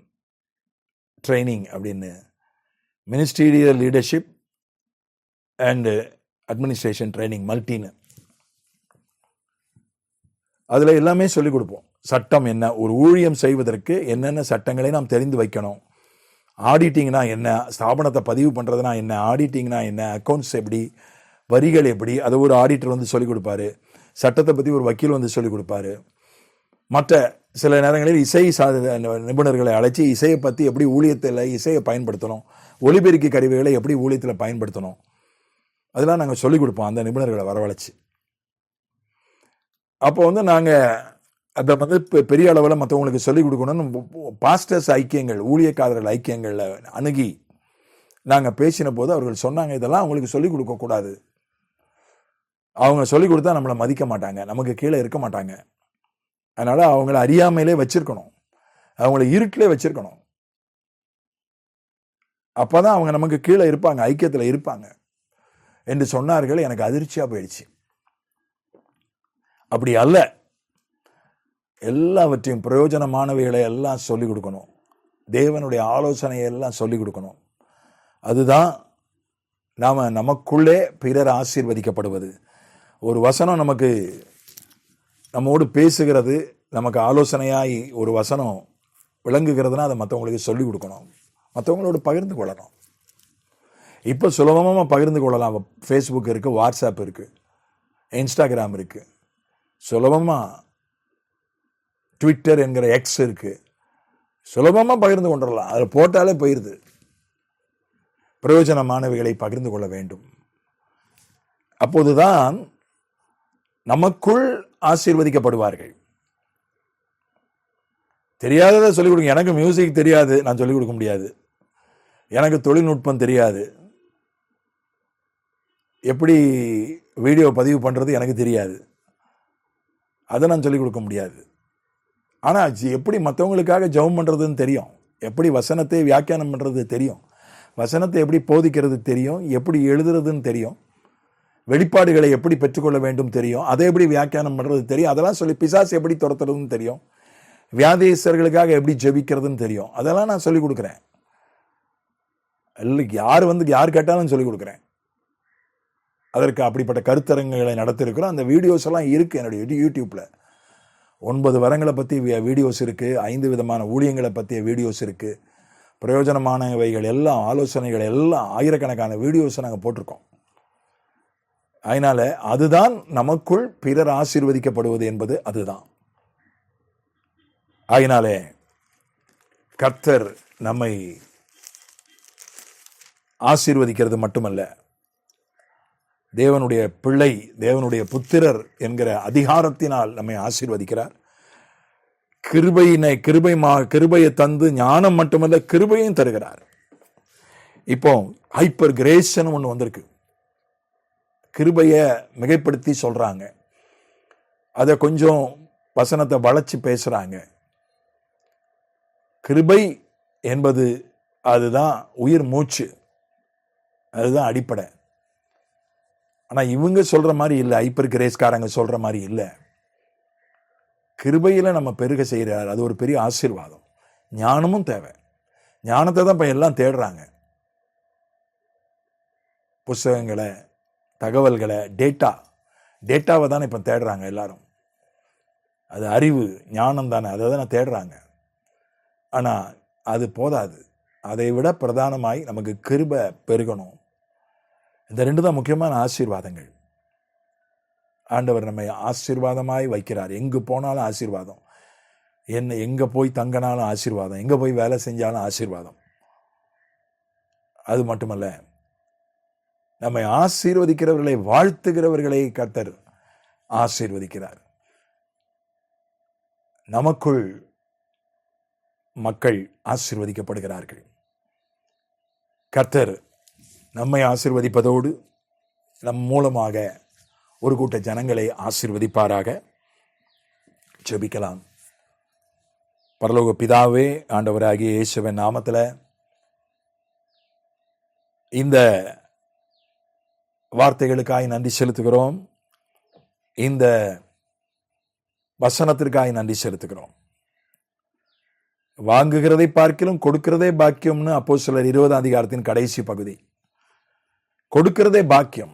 training அப்படின்னு. Ministerial leadership and administration training மல்டின்னு. அதில் எல்லாமே சொல்லிக் கொடுப்போம். சட்டம் என்ன, ஒரு ஊழியம் செய்வதற்கு என்னென்ன சட்டங்களை நாம் தெரிந்து வைக்கணும், ஆடிட்டிங்னா என்ன, ஸ்தாபனத்தை பதிவு பண்ணுறதுனா என்ன, ஆடிட்டிங்னா என்ன, அக்கௌண்ட்ஸ் எப்படி, வரிகள் எப்படி, அதை ஒரு ஆடிட்டர் சொல்லிக் கொடுப்பாரு. சட்டத்தை பற்றி ஒரு வக்கீல் சொல்லிக் கொடுப்பாரு. மற்ற சில நேரங்களில் இசை நிபுணர்களை அழைச்சி இசையை பற்றி எப்படி ஊழியத்தில் இசையை பயன்படுத்தணும், ஒலிபெருக்கி கருவிகளை எப்படி ஊழியத்தில் பயன்படுத்தணும், அதெல்லாம் நாங்கள் சொல்லிக் கொடுப்போம் அந்த நிபுணர்களை வரவழைச்சி. அப்போ நாங்கள் அதை பெரிய அளவில் மற்றவங்களுக்கு சொல்லிக் கொடுக்கணும்னு பாஸ்டர்ஸ் ஐக்கியங்கள், ஊழியக்காரர்கள் ஐக்கியங்களில் அணுகி நாங்கள் பேசின போது அவர்கள் சொன்னாங்க, இதெல்லாம் அவங்களுக்கு சொல்லிக் கொடுக்கக்கூடாது, அவங்க சொல்லிக் கொடுத்தா நம்மளை மதிக்க மாட்டாங்க, நமக்கு கீழே இருக்க மாட்டாங்க, அதனால அவங்கள அறியாமையிலே வச்சிருக்கணும், அவங்கள இருட்டிலே வச்சிருக்கணும், அப்பதான் அவங்க நமக்கு கீழே இருப்பாங்க, ஐக்கியத்தில் இருப்பாங்க என்று சொன்னார்கள். எனக்கு அதிர்ச்சியா போயிடுச்சு. அப்படி அல்ல, எல்லாவற்றையும் பிரயோஜனமானவைகளை எல்லாம் சொல்லிக் கொடுக்கணும், தேவனுடைய ஆலோசனையை எல்லாம் சொல்லிக் கொடுக்கணும். அதுதான் நமக்குள்ளே பிறர் ஆசீர்வதிக்கப்படுவது. ஒரு வசனம் நம்மோடு பேசுகிறது, நமக்கு ஆலோசனையாய் ஒரு வசனம் விளங்குகிறதுனா அதை மற்றவங்களுக்கு சொல்லிக் கொடுக்கணும், மற்றவங்களோடு பகிர்ந்து கொள்ளணும். இப்போ சுலபமாக பகிர்ந்து கொள்ளலாம். ஃபேஸ்புக் இருக்குது, வாட்ஸ்அப் இருக்குது, இன்ஸ்டாகிராம் இருக்குது, சுலபமாக ட்விட்டர் என்கிற எக்ஸ் இருக்குது, சுலபமாக பகிர்ந்து கொண்டுடலாம். அதில் போட்டாலே போயிடுது. பிரயோஜனமானவைகளை பகிர்ந்து கொள்ள வேண்டும். அப்போதுதான் நமக்குள் ஆசீர்வதிக்கப்படுவார்கள். தெரியாததை சொல்லிக் கொடுங்க. எனக்கு மியூசிக் தெரியாது, நான் சொல்லிக் கொடுக்க முடியாது. எனக்கு தொழில்நுட்பம் தெரியாது, எப்படி வீடியோ பதிவு பண்ணுறது எனக்கு தெரியாது, அதை நான் சொல்லிக் கொடுக்க முடியாது. ஆனால் எப்படி மற்றவங்களுக்காக ஜெபம் பண்ணுறதுன்னு தெரியும், எப்படி வசனத்தை வியாக்கியானம் பண்ணுறது தெரியும், வசனத்தை எப்படி போதிக்கிறது தெரியும், எப்படி எழுதுறதுன்னு தெரியும், வெளிப்பாடுகளை எப்படி பெற்றுக்கொள்ள வேண்டும் தெரியும், அதை எப்படி வியாக்கியானம் பண்ணுறது தெரியும், அதெல்லாம் சொல்லி பிசாசு எப்படி துரத்துறதுன்னு தெரியும், வியாதேசர்களுக்காக எப்படி ஜெபிக்கிறதுன்னு தெரியும், அதெல்லாம் நான் சொல்லிக் கொடுக்குறேன். யார் கேட்டாலும் சொல்லிக் கொடுக்குறேன். அதற்கு அப்படிப்பட்ட கருத்தரங்குகளை நடத்திருக்கிறோம். அந்த வீடியோஸ் எல்லாம் இருக்கு என்னுடைய யூடியூப்ல. 9 வரங்களை பற்றி வீடியோஸ் இருக்கு, 5 விதமான ஊழியங்களை பற்றிய வீடியோஸ் இருக்கு, பிரயோஜனமானவைகள் எல்லாம், ஆலோசனைகள் எல்லாம், ஆயிரக்கணக்கான வீடியோஸை நாங்கள் போட்டிருக்கோம். அதனால அதுதான் நமக்குள் பிறர் ஆசீர்வதிக்கப்படுவது என்பது அதுதான். ஆகினாலே கர்த்தர் நம்மை ஆசீர்வதிக்கிறது மட்டுமல்ல, தேவனுடைய பிள்ளை, தேவனுடைய புத்திரர் என்கிற அதிகாரத்தினால் நம்மை ஆசீர்வதிக்கிறார். கிருபையை தந்து ஞானம் மட்டுமல்ல, கிருபையும் தருகிறார். இப்போ ஹைப்பர் கிரேஸ்ன்னு ஒன்று வந்திருக்கு. கிருபையை மிகைப்படுத்தி சொல்றாங்க, அதை கொஞ்சம் வசனத்தை வளைச்சு பேசுறாங்க. கிருபை என்பது அதுதான் உயிர் மூச்சு, அதுதான் அடிப்படை. ஆனா இவங்க சொல்ற மாதிரி இல்லை, ஹைப்பர் கிரேஸ்காரங்க சொல்ற மாதிரி இல்லை. கிருபையில நம்ம பெருக செய்கிறார், அது ஒரு பெரிய ஆசீர்வாதம். ஞானமும் தேவை. ஞானத்தை தான் இப்ப எல்லாம் தேடுறாங்க. புஸ்தகங்களை, தகவல்களை, டேட்டாவை தானே இப்ப தேடுறாங்க எல்லாரும். அது அறிவு, ஞானம் தானே, அதை தானே தேடுறாங்க. ஆனா அது போதாது. அதை விட பிரதானமாய் நமக்கு கிருபை பெருகணும். இந்த ரெண்டு தான் முக்கியமான ஆசீர்வாதங்கள். ஆண்டவர் நம்மை ஆசீர்வாதமாய் வைக்கிறார். எங்கு போனாலும் ஆசீர்வாதம். என்ன எங்க போய் தங்கினாலும் ஆசீர்வாதம், எங்க போய் வேலை செஞ்சாலும் ஆசீர்வாதம். அது மட்டுமல்ல, நம்மை ஆசீர்வதிக்கிறவர்களை, வாழ்த்துகிறவர்களை கர்த்தர் ஆசீர்வதிக்கிறார். நமக்குள் மக்கள் ஆசீர்வதிக்கப்படுகிறார்கள். கர்த்தர் நம்மை ஆசீர்வதிப்பதோடு நம் மூலமாக ஒரு கூட்ட ஜனங்களை ஆசீர்வதிப்பாராக. ஜெபிக்கலாம். பரலோக பிதாவே, ஆண்டவராகிய இயேசுவின் நாமத்தில் இந்த வார்த்தைகளுக்காய் நன்றி செலுத்துகிறோம். இந்த வசனத்திற்காய் நன்றி செலுத்துகிறோம். வாங்குகிறதை பார்க்கிலும் கொடுக்கிறதே பாக்கியம்னு அப்போஸ்தலர் 20ஆம் அதிகாரத்தின் கடைசி பகுதி. கொடுக்கிறதே பாக்கியம்.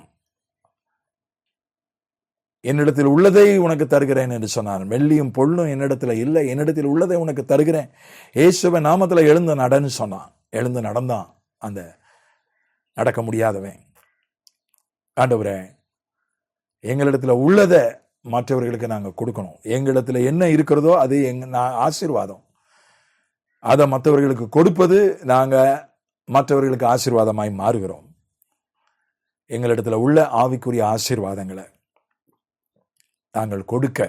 என்னிடத்தில் உள்ளதை உனக்கு தருகிறேன் என்று சொன்னான். வெள்ளியும் பொருளும் என்னிடத்துல இல்லை, என்னிடத்தில் உள்ளதை உனக்கு தருகிறேன், இயேசுவின் நாமத்துல எழுந்து நடன்னு சொன்னான். எழுந்து நடந்தான் அந்த நடக்க முடியாதவன். ஆண்டவரே, எங்களிடத்துல உள்ளதை மற்றவர்களுக்கு நாங்கள் கொடுக்கணும். எங்களிடத்துல என்ன இருக்கிறதோ அது ஆசீர்வாதம். அதை மற்றவர்களுக்கு கொடுப்பது நாங்கள் மற்றவர்களுக்கு ஆசீர்வாதமாய் மாறுகிறோம். எங்களிடத்துல உள்ள ஆவிக்குரிய ஆசீர்வாதங்களை நாங்கள் கொடுக்க,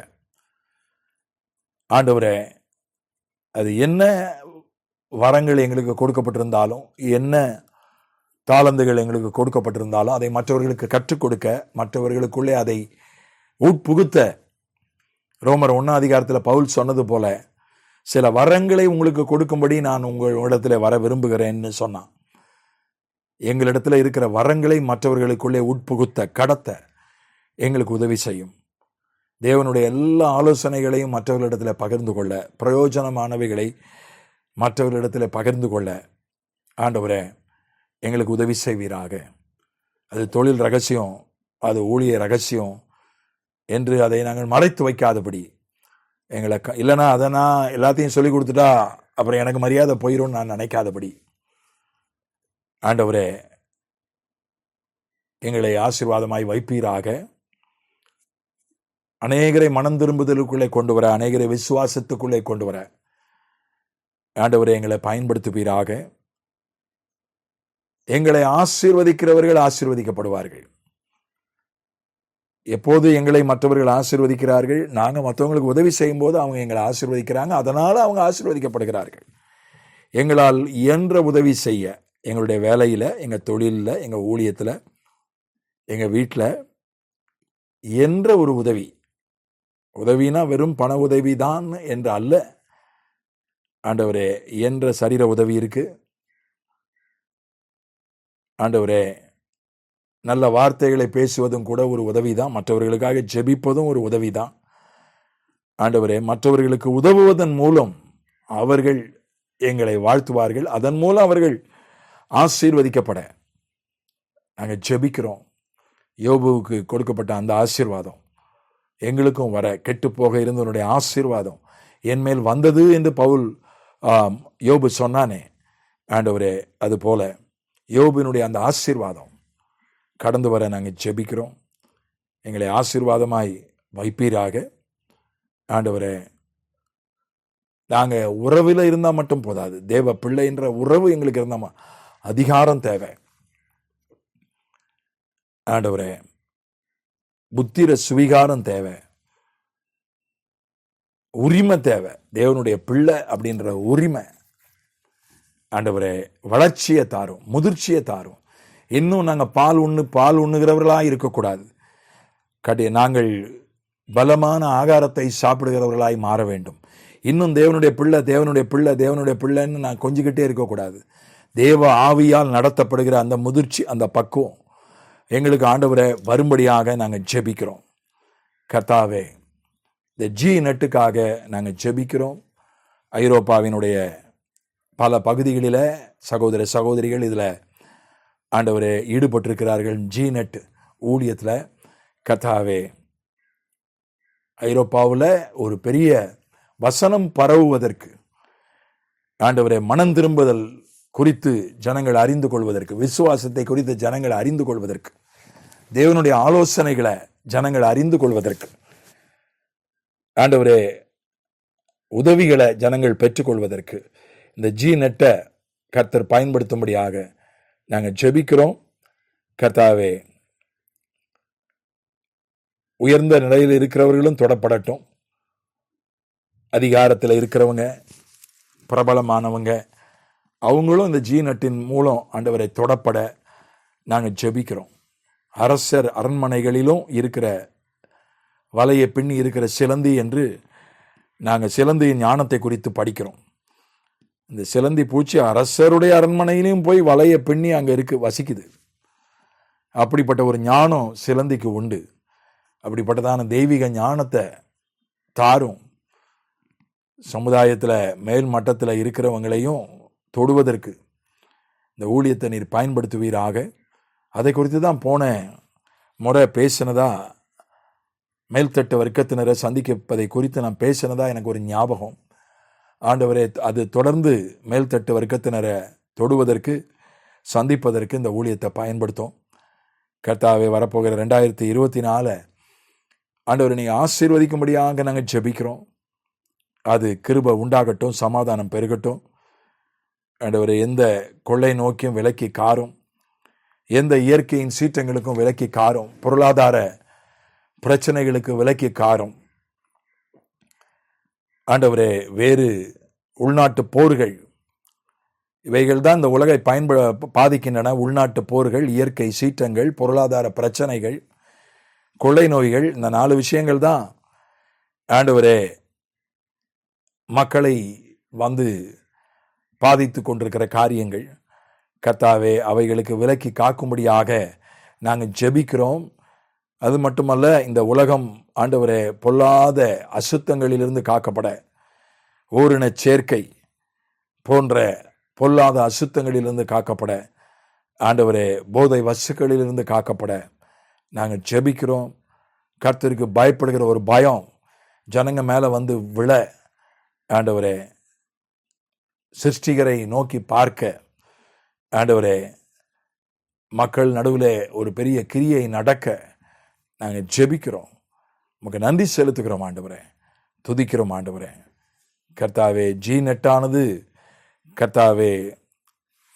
ஆண்டவரே, அது என்ன வரங்கள் எங்களுக்கு கொடுக்கப்பட்டிருந்தாலும், என்ன தாளந்துகள் எங்களுக்கு கொடுக்கப்பட்டிருந்தாலும், அதை மற்றவர்களுக்கு கற்றுக் கொடுக்க, மற்றவர்களுக்குள்ளே அதை உட்புகுத்த, ரோமர் 1ஆம் அதிகாரத்தில் பவுல் சொன்னது போல, சில வரங்களை உங்களுக்கு கொடுக்கும்படி நான் உங்களிடத்தில் வர விரும்புகிறேன்னு சொன்னான். எங்களிடத்துல இருக்கிற வரங்களை மற்றவர்களுக்குள்ளே உட்புகுத்த, கடத்த எங்களுக்கு உதவி செய்யும். தேவனுடைய எல்லா ஆலோசனைகளையும் மற்றவர்களிடத்தில் பகிர்ந்து கொள்ள, பிரயோஜனமானவைகளை மற்றவர்களிடத்தில் பகிர்ந்து கொள்ள ஆண்டவரே எங்களுக்கு உதவி செய்வீராக. அது தொழில் ரகசியம், அது ஊழிய ரகசியம் என்று அதை நாங்கள் மறைத்து வைக்காதபடி, எங்களை இல்லைன்னா அதை நான் எல்லாத்தையும் சொல்லி கொடுத்துட்டா அப்புறம் எனக்கு மரியாதை போயிடும் நான் நினைக்காதபடி, ஆண்டவரே எங்களை ஆசீர்வாதமாய் வைப்பீராக. அநேகரை மனம் திரும்புதலுக்குள்ளே கொண்டு வர, அநேகரை விசுவாசத்துக்குள்ளே கொண்டு வர ஆண்டவரே எங்களை பயன்படுத்துவீராக. எங்களை ஆசீர்வதிக்கிறவர்கள் ஆசீர்வதிக்கப்படுவார்கள். எப்போது எங்களை மற்றவர்கள் ஆசீர்வதிக்கிறார்கள், நாங்கள் மற்றவங்களுக்கு உதவி செய்யும் போது அவங்க எங்களை ஆசீர்வதிக்கிறாங்க, அதனால அவங்க ஆசீர்வதிக்கப்படுகிறார்கள். எங்களால் இயன்ற உதவி செய்ய, எங்களுடைய வேலையில், எங்கள் தொழிலில், எங்கள் ஊழியத்தில், எங்கள் வீட்டில் என்ற ஒரு உதவினா வெறும் பண உதவி தான் என்று அல்ல ஆண்டவரே, என்ற சரீர உதவி இருக்கு ஆண்டவரே. நல்ல வார்த்தைகளை பேசுவதும் கூட ஒரு உதவி தான். மற்றவர்களுக்காக ஜெபிப்பதும் ஒரு உதவி தான் ஆண்டவரே. மற்றவர்களுக்கு உதவுவதன் மூலம் அவர்கள் எங்களை வாழ்த்துவார்கள், அதன் மூலம் அவர்கள் ஆசீர்வதிக்கப்பட நாங்கள் ஜெபிக்கிறோம். யோபுவுக்கு கொடுக்கப்பட்ட அந்த ஆசீர்வாதம் எங்களுக்கும் வர, கெட்டு போக இருந்தவனுடைய ஆசீர்வாதம் என் மேல் வந்தது என்று பவுல் யோபு சொன்னானே ஆண்டவரே, அது போல யோபுவினுடைய அந்த ஆசீர்வாதம் கடந்து வர நாங்கள் ஜெபிக்கிறோம். எங்களை ஆசீர்வாதமாய் வைப்பீராக ஆண்டவரே. நாங்கள் உறவில் இருந்தால் மட்டும் போதாது, தேவ பிள்ளைன்ற உறவு எங்களுக்கு இருந்தால் அதிகாரம் தேவை. ஆண்டவரே, புத்திர சுவிகாரம் தேவை, உரிமை தேவை. தேவனுடைய பிள்ளை அப்படின்ற உரிமை ஆண்டவரே வளர்ச்சியை தாரும், முதிர்ச்சியை தாரும். இன்னும் நாங்கள் பால் உண்ணுகிறவர்களாக இருக்கக்கூடாது. நாங்கள் பலமான ஆகாரத்தை சாப்பிடுகிறவர்களாய் மாற வேண்டும். இன்னும் தேவனுடைய பிள்ளைன்னு நான் கொஞ்சிக்கிட்டே இருக்கக்கூடாது. தேவ ஆவியால் நடத்தப்படுகிற அந்த முதிர்ச்சி, அந்த பக்குவம் எங்களுக்கு ஆண்டவரை வரும்படியாக நாங்கள் ஜெபிக்கிறோம். கர்த்தாவே, இந்த ஜி நெட்டுக்காக நாங்கள் ஜெபிக்கிறோம். ஐரோப்பாவினுடைய பல பகுதிகளில் சகோதர சகோதரிகள் இதில் ஆண்டவரை ஈடுபட்டிருக்கிறார்கள். ஜி நெட் ஊழியத்தில் கர்த்தாவே, ஐரோப்பாவில் ஒரு பெரிய வசனம் பரவுவதற்கு, ஆண்டவரை மனம் திரும்புதல் குறித்து ஜனங்கள் அறிந்து கொள்வதற்கு, விசுவாசத்தை குறித்து ஜனங்கள் அறிந்து கொள்வதற்கு, தேவனுடைய ஆலோசனைகளை ஜனங்கள் அறிந்து கொள்வதற்கு, ஆண்டவரே உதவிகளை ஜனங்கள் பெற்றுக்கொள்வதற்கு இந்த ஜி நெட்டை கர்த்தர் பயன்படுத்தும்படியாக நாங்கள் ஜெபிக்கிறோம். கர்த்தாவே, உயர்ந்த நிலையில் இருக்கிறவர்களும் தொடப்படட்டும். அதிகாரத்தில் இருக்கிறவங்க, பிரபலமானவங்க, அவங்களும் இந்த ஜி நெட்டின் மூலம் ஆண்டவரை தொடப்பட நாங்கள் ஜெபிக்கிறோம். அரசர் அரண்மனைகளிலும் இருக்கிற வலையை பின்னி இருக்கிற சிலந்தி என்று நாங்கள் சிலந்தியின் ஞானத்தை குறித்து படிக்கிறோம். இந்த சிலந்தி பூச்சி அரசருடைய அரண்மனையிலையும் போய் வலையை பின்னி அங்கே வசிக்குது. அப்படிப்பட்ட ஒரு ஞானம் சிலந்திக்கு உண்டு. அப்படிப்பட்டதான தெய்வீக ஞானத்தை தாரும். சமுதாயத்தில் மேல் மட்டத்தில் இருக்கிறவங்களையும் தொடுவதற்கு இந்த ஊழியத்தை நீர் பயன்படுத்துவீராக. அதை குறித்து தான் போன முறை பேசினதா, மேல்தட்டு வர்க்கத்தினரை சந்திப்பதை குறித்து நான் பேசினதா எனக்கு ஒரு ஞாபகம். ஆண்டவரே, அது தொடர்ந்து மேல்தட்டு வர்க்கத்தினரை தொடுவதற்கு, சந்திப்பதற்கு இந்த ஊழியத்தை பயன்படுத்தும். கர்த்தாவே, வரப்போகிற 2024 ஆண்டவரை நீங்கள் ஆசீர்வதிக்கும்படியாக நாங்கள் ஜெபிக்கிறோம். அது கிருபை உண்டாகட்டும், சமாதானம் பெருகட்டும். ஆண்டவரை, எந்த கொள்ளை நோக்கியும் விலக்கி காரும், எந்த இயற்கையின் சீற்றங்களுக்கும் விலக்கி காரும், பொருளாதார பிரச்சனைகளுக்கு விலக்கி காரும். ஆண்டவரே, வேறு உள்நாட்டு போர்கள், இவைகள் தான் இந்த உலகை பாதிக்கின்றன. உள்நாட்டு போர்கள், இயற்கை சீற்றங்கள், பொருளாதார பிரச்சனைகள், கொள்ளை நோய்கள், இந்த 4 விஷயங்கள் தான் ஆண்டவரே மக்களை வந்து பாதித்து கொண்டிருக்கிற காரியங்கள். கர்த்தாவே, அவைகளுக்கு விலக்கி காக்கும்படியாக நாங்கள் ஜெபிக்கிறோம். அது மட்டுமல்ல, இந்த உலகம் ஆண்டவரே பொல்லாத அசுத்தங்களிலிருந்து காக்கப்பட, ஓரின சேர்க்கை போன்ற பொல்லாத அசுத்தங்களிலிருந்து காக்கப்பட, ஆண்டவரே போதை வசுக்களிலிருந்து காக்கப்பட நாங்கள் ஜெபிக்கிறோம். கர்த்தருக்கு பயப்படுகிற ஒரு பயம் ஜனங்க மேலே வந்து விழ, ஆண்டவரே சிருஷ்டிகரை நோக்கி பார்க்க, ஆண்டவரே மக்கள் நடுவில் ஒரு பெரிய கிரியை நடக்க நாங்கள் ஜெபிக்கிறோம். உங்களுக்கு நன்றி செலுத்துகிறோம் ஆண்டவரே, துதிக்கிறோம் ஆண்டவரே. கர்த்தாவே, ஜி நெட்டானது கர்த்தாவே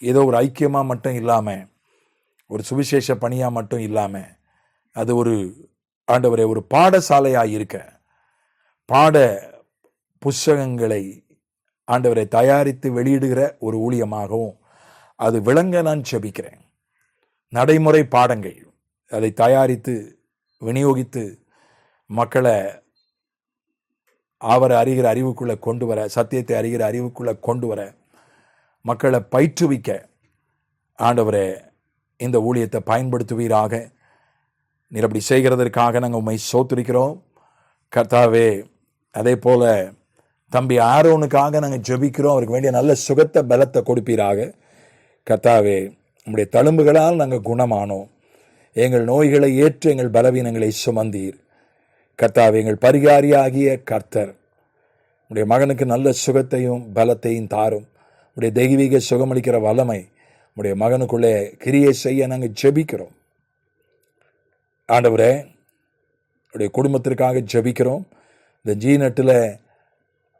ஏதோ ஒரு ஐக்கியமாக மட்டும் இல்லாமல், ஒரு சுவிசேஷ பணியாக மட்டும் இல்லாமல், அது ஒரு ஆண்டவரே ஒரு பாடசாலையாக இருக்க, பாட புஸ்தகங்களை ஆண்டவரை தயாரித்து வெளியிடுகிற ஒரு ஊழியமாகவும் அது விளங்க நான் ஜெபிக்கிறேன். நடைமுறை பாடங்கள் அதை தயாரித்து விநியோகித்து மக்களை அவரை அறிகிற அறிவுக்குள்ளே கொண்டு வர, சத்தியத்தை அறிகிற அறிவுக்குள்ளே கொண்டு வர, மக்களை பயிற்றுவிக்க ஆண்டவரே இந்த ஊழியத்தை பயன்படுத்துவீராக. நீர் அப்படி செய்கிறதற்காக நாங்கள் உம்மை ஸ்தோத்திரிக்கிறோம் கர்த்தாவே. அதே போல் தம்பி ஆரோனுக்காக நாங்கள் ஜெபிக்கிறோம். அவருக்கு வேண்டிய நல்ல சுகத்தை பலத்தை கொடுப்பீராக கர்த்தாவே. உம்முடைய தழும்புகளால் நாங்கள் குணமானோம். எங்கள் நோய்களை ஏற்று எங்கள் பலவீனங்களை சுமந்தீர் கர்த்தாவே. எங்கள் பரிகாரியாகிய கர்த்தர் உடைய மகனுக்கு நல்ல சுகத்தையும் பலத்தையும் தாரும். உடைய தெய்வீக சுகமளிக்கிற வல்லமை உடைய மகனுக்குள்ளே கிரியை செய்ய நாங்கள் ஜெபிக்கிறோம் ஆண்டவரே. உடைய குடும்பத்திற்காக ஜெபிக்கிறோம். இந்த ஜி நெட்டில்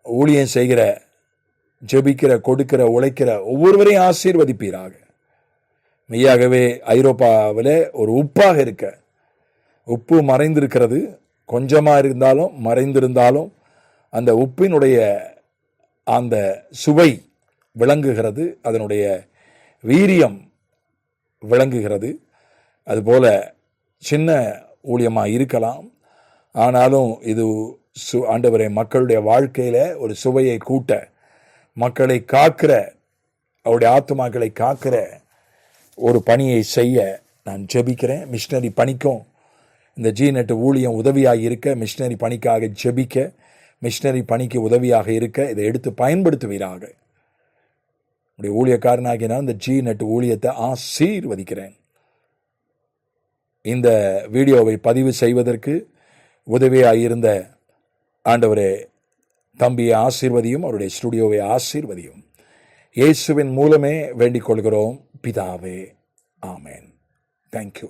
ஊழியம் செய்கிற, ஜெபிக்கிற, கொடுக்கிற, உழைக்கிற ஒவ்வொருவரையும் ஆசீர்வதிப்பீராக. மெய்யாகவே ஐரோப்பாவில் ஒரு உப்பாக இருக்க, உப்பு மறைந்திருக்கிறது, கொஞ்சமாக இருந்தாலும் மறைந்திருந்தாலும் அந்த உப்பினுடைய அந்த சுவை விளங்குகிறது, அதனுடைய வீரியம் விளங்குகிறது. அதுபோல சின்ன ஊழியமாக இருக்கலாம், ஆனாலும் இது ஆண்டவரே மக்களுடைய வாழ்க்கையில் ஒரு சுவையை கூட்ட, மக்களை காக்கிற, அவருடைய ஆத்துமாக்களை காக்கிற ஒரு பணியை செய்ய நான் ஜெபிக்கிறேன். மிஷினரி பணிக்கும் இந்த ஜிநெட் ஊழியம் உதவியாக இருக்க, மிஷினரி பணிக்காக ஜெபிக்க, மிஷினரி பணிக்கு உதவியாக இருக்க இதை எடுத்து பயன்படுத்துவீராக. உடைய ஊழியக்காரனாகிய நான் இந்த ஜிநெட் ஊழியத்தை ஆசீர்வதிக்கிறேன். இந்த வீடியோவை பதிவு செய்வதற்கு உதவியாக இருந்த ஆண்டவரே தம்பியை ஆசீர்வதியும், அவருடைய ஸ்டுடியோவை ஆசீர்வதியும். இயேசுவின் மூலமே வேண்டிக் கொள்கிறோம் பிதாவே, ஆமேன். தேங்க்யூ.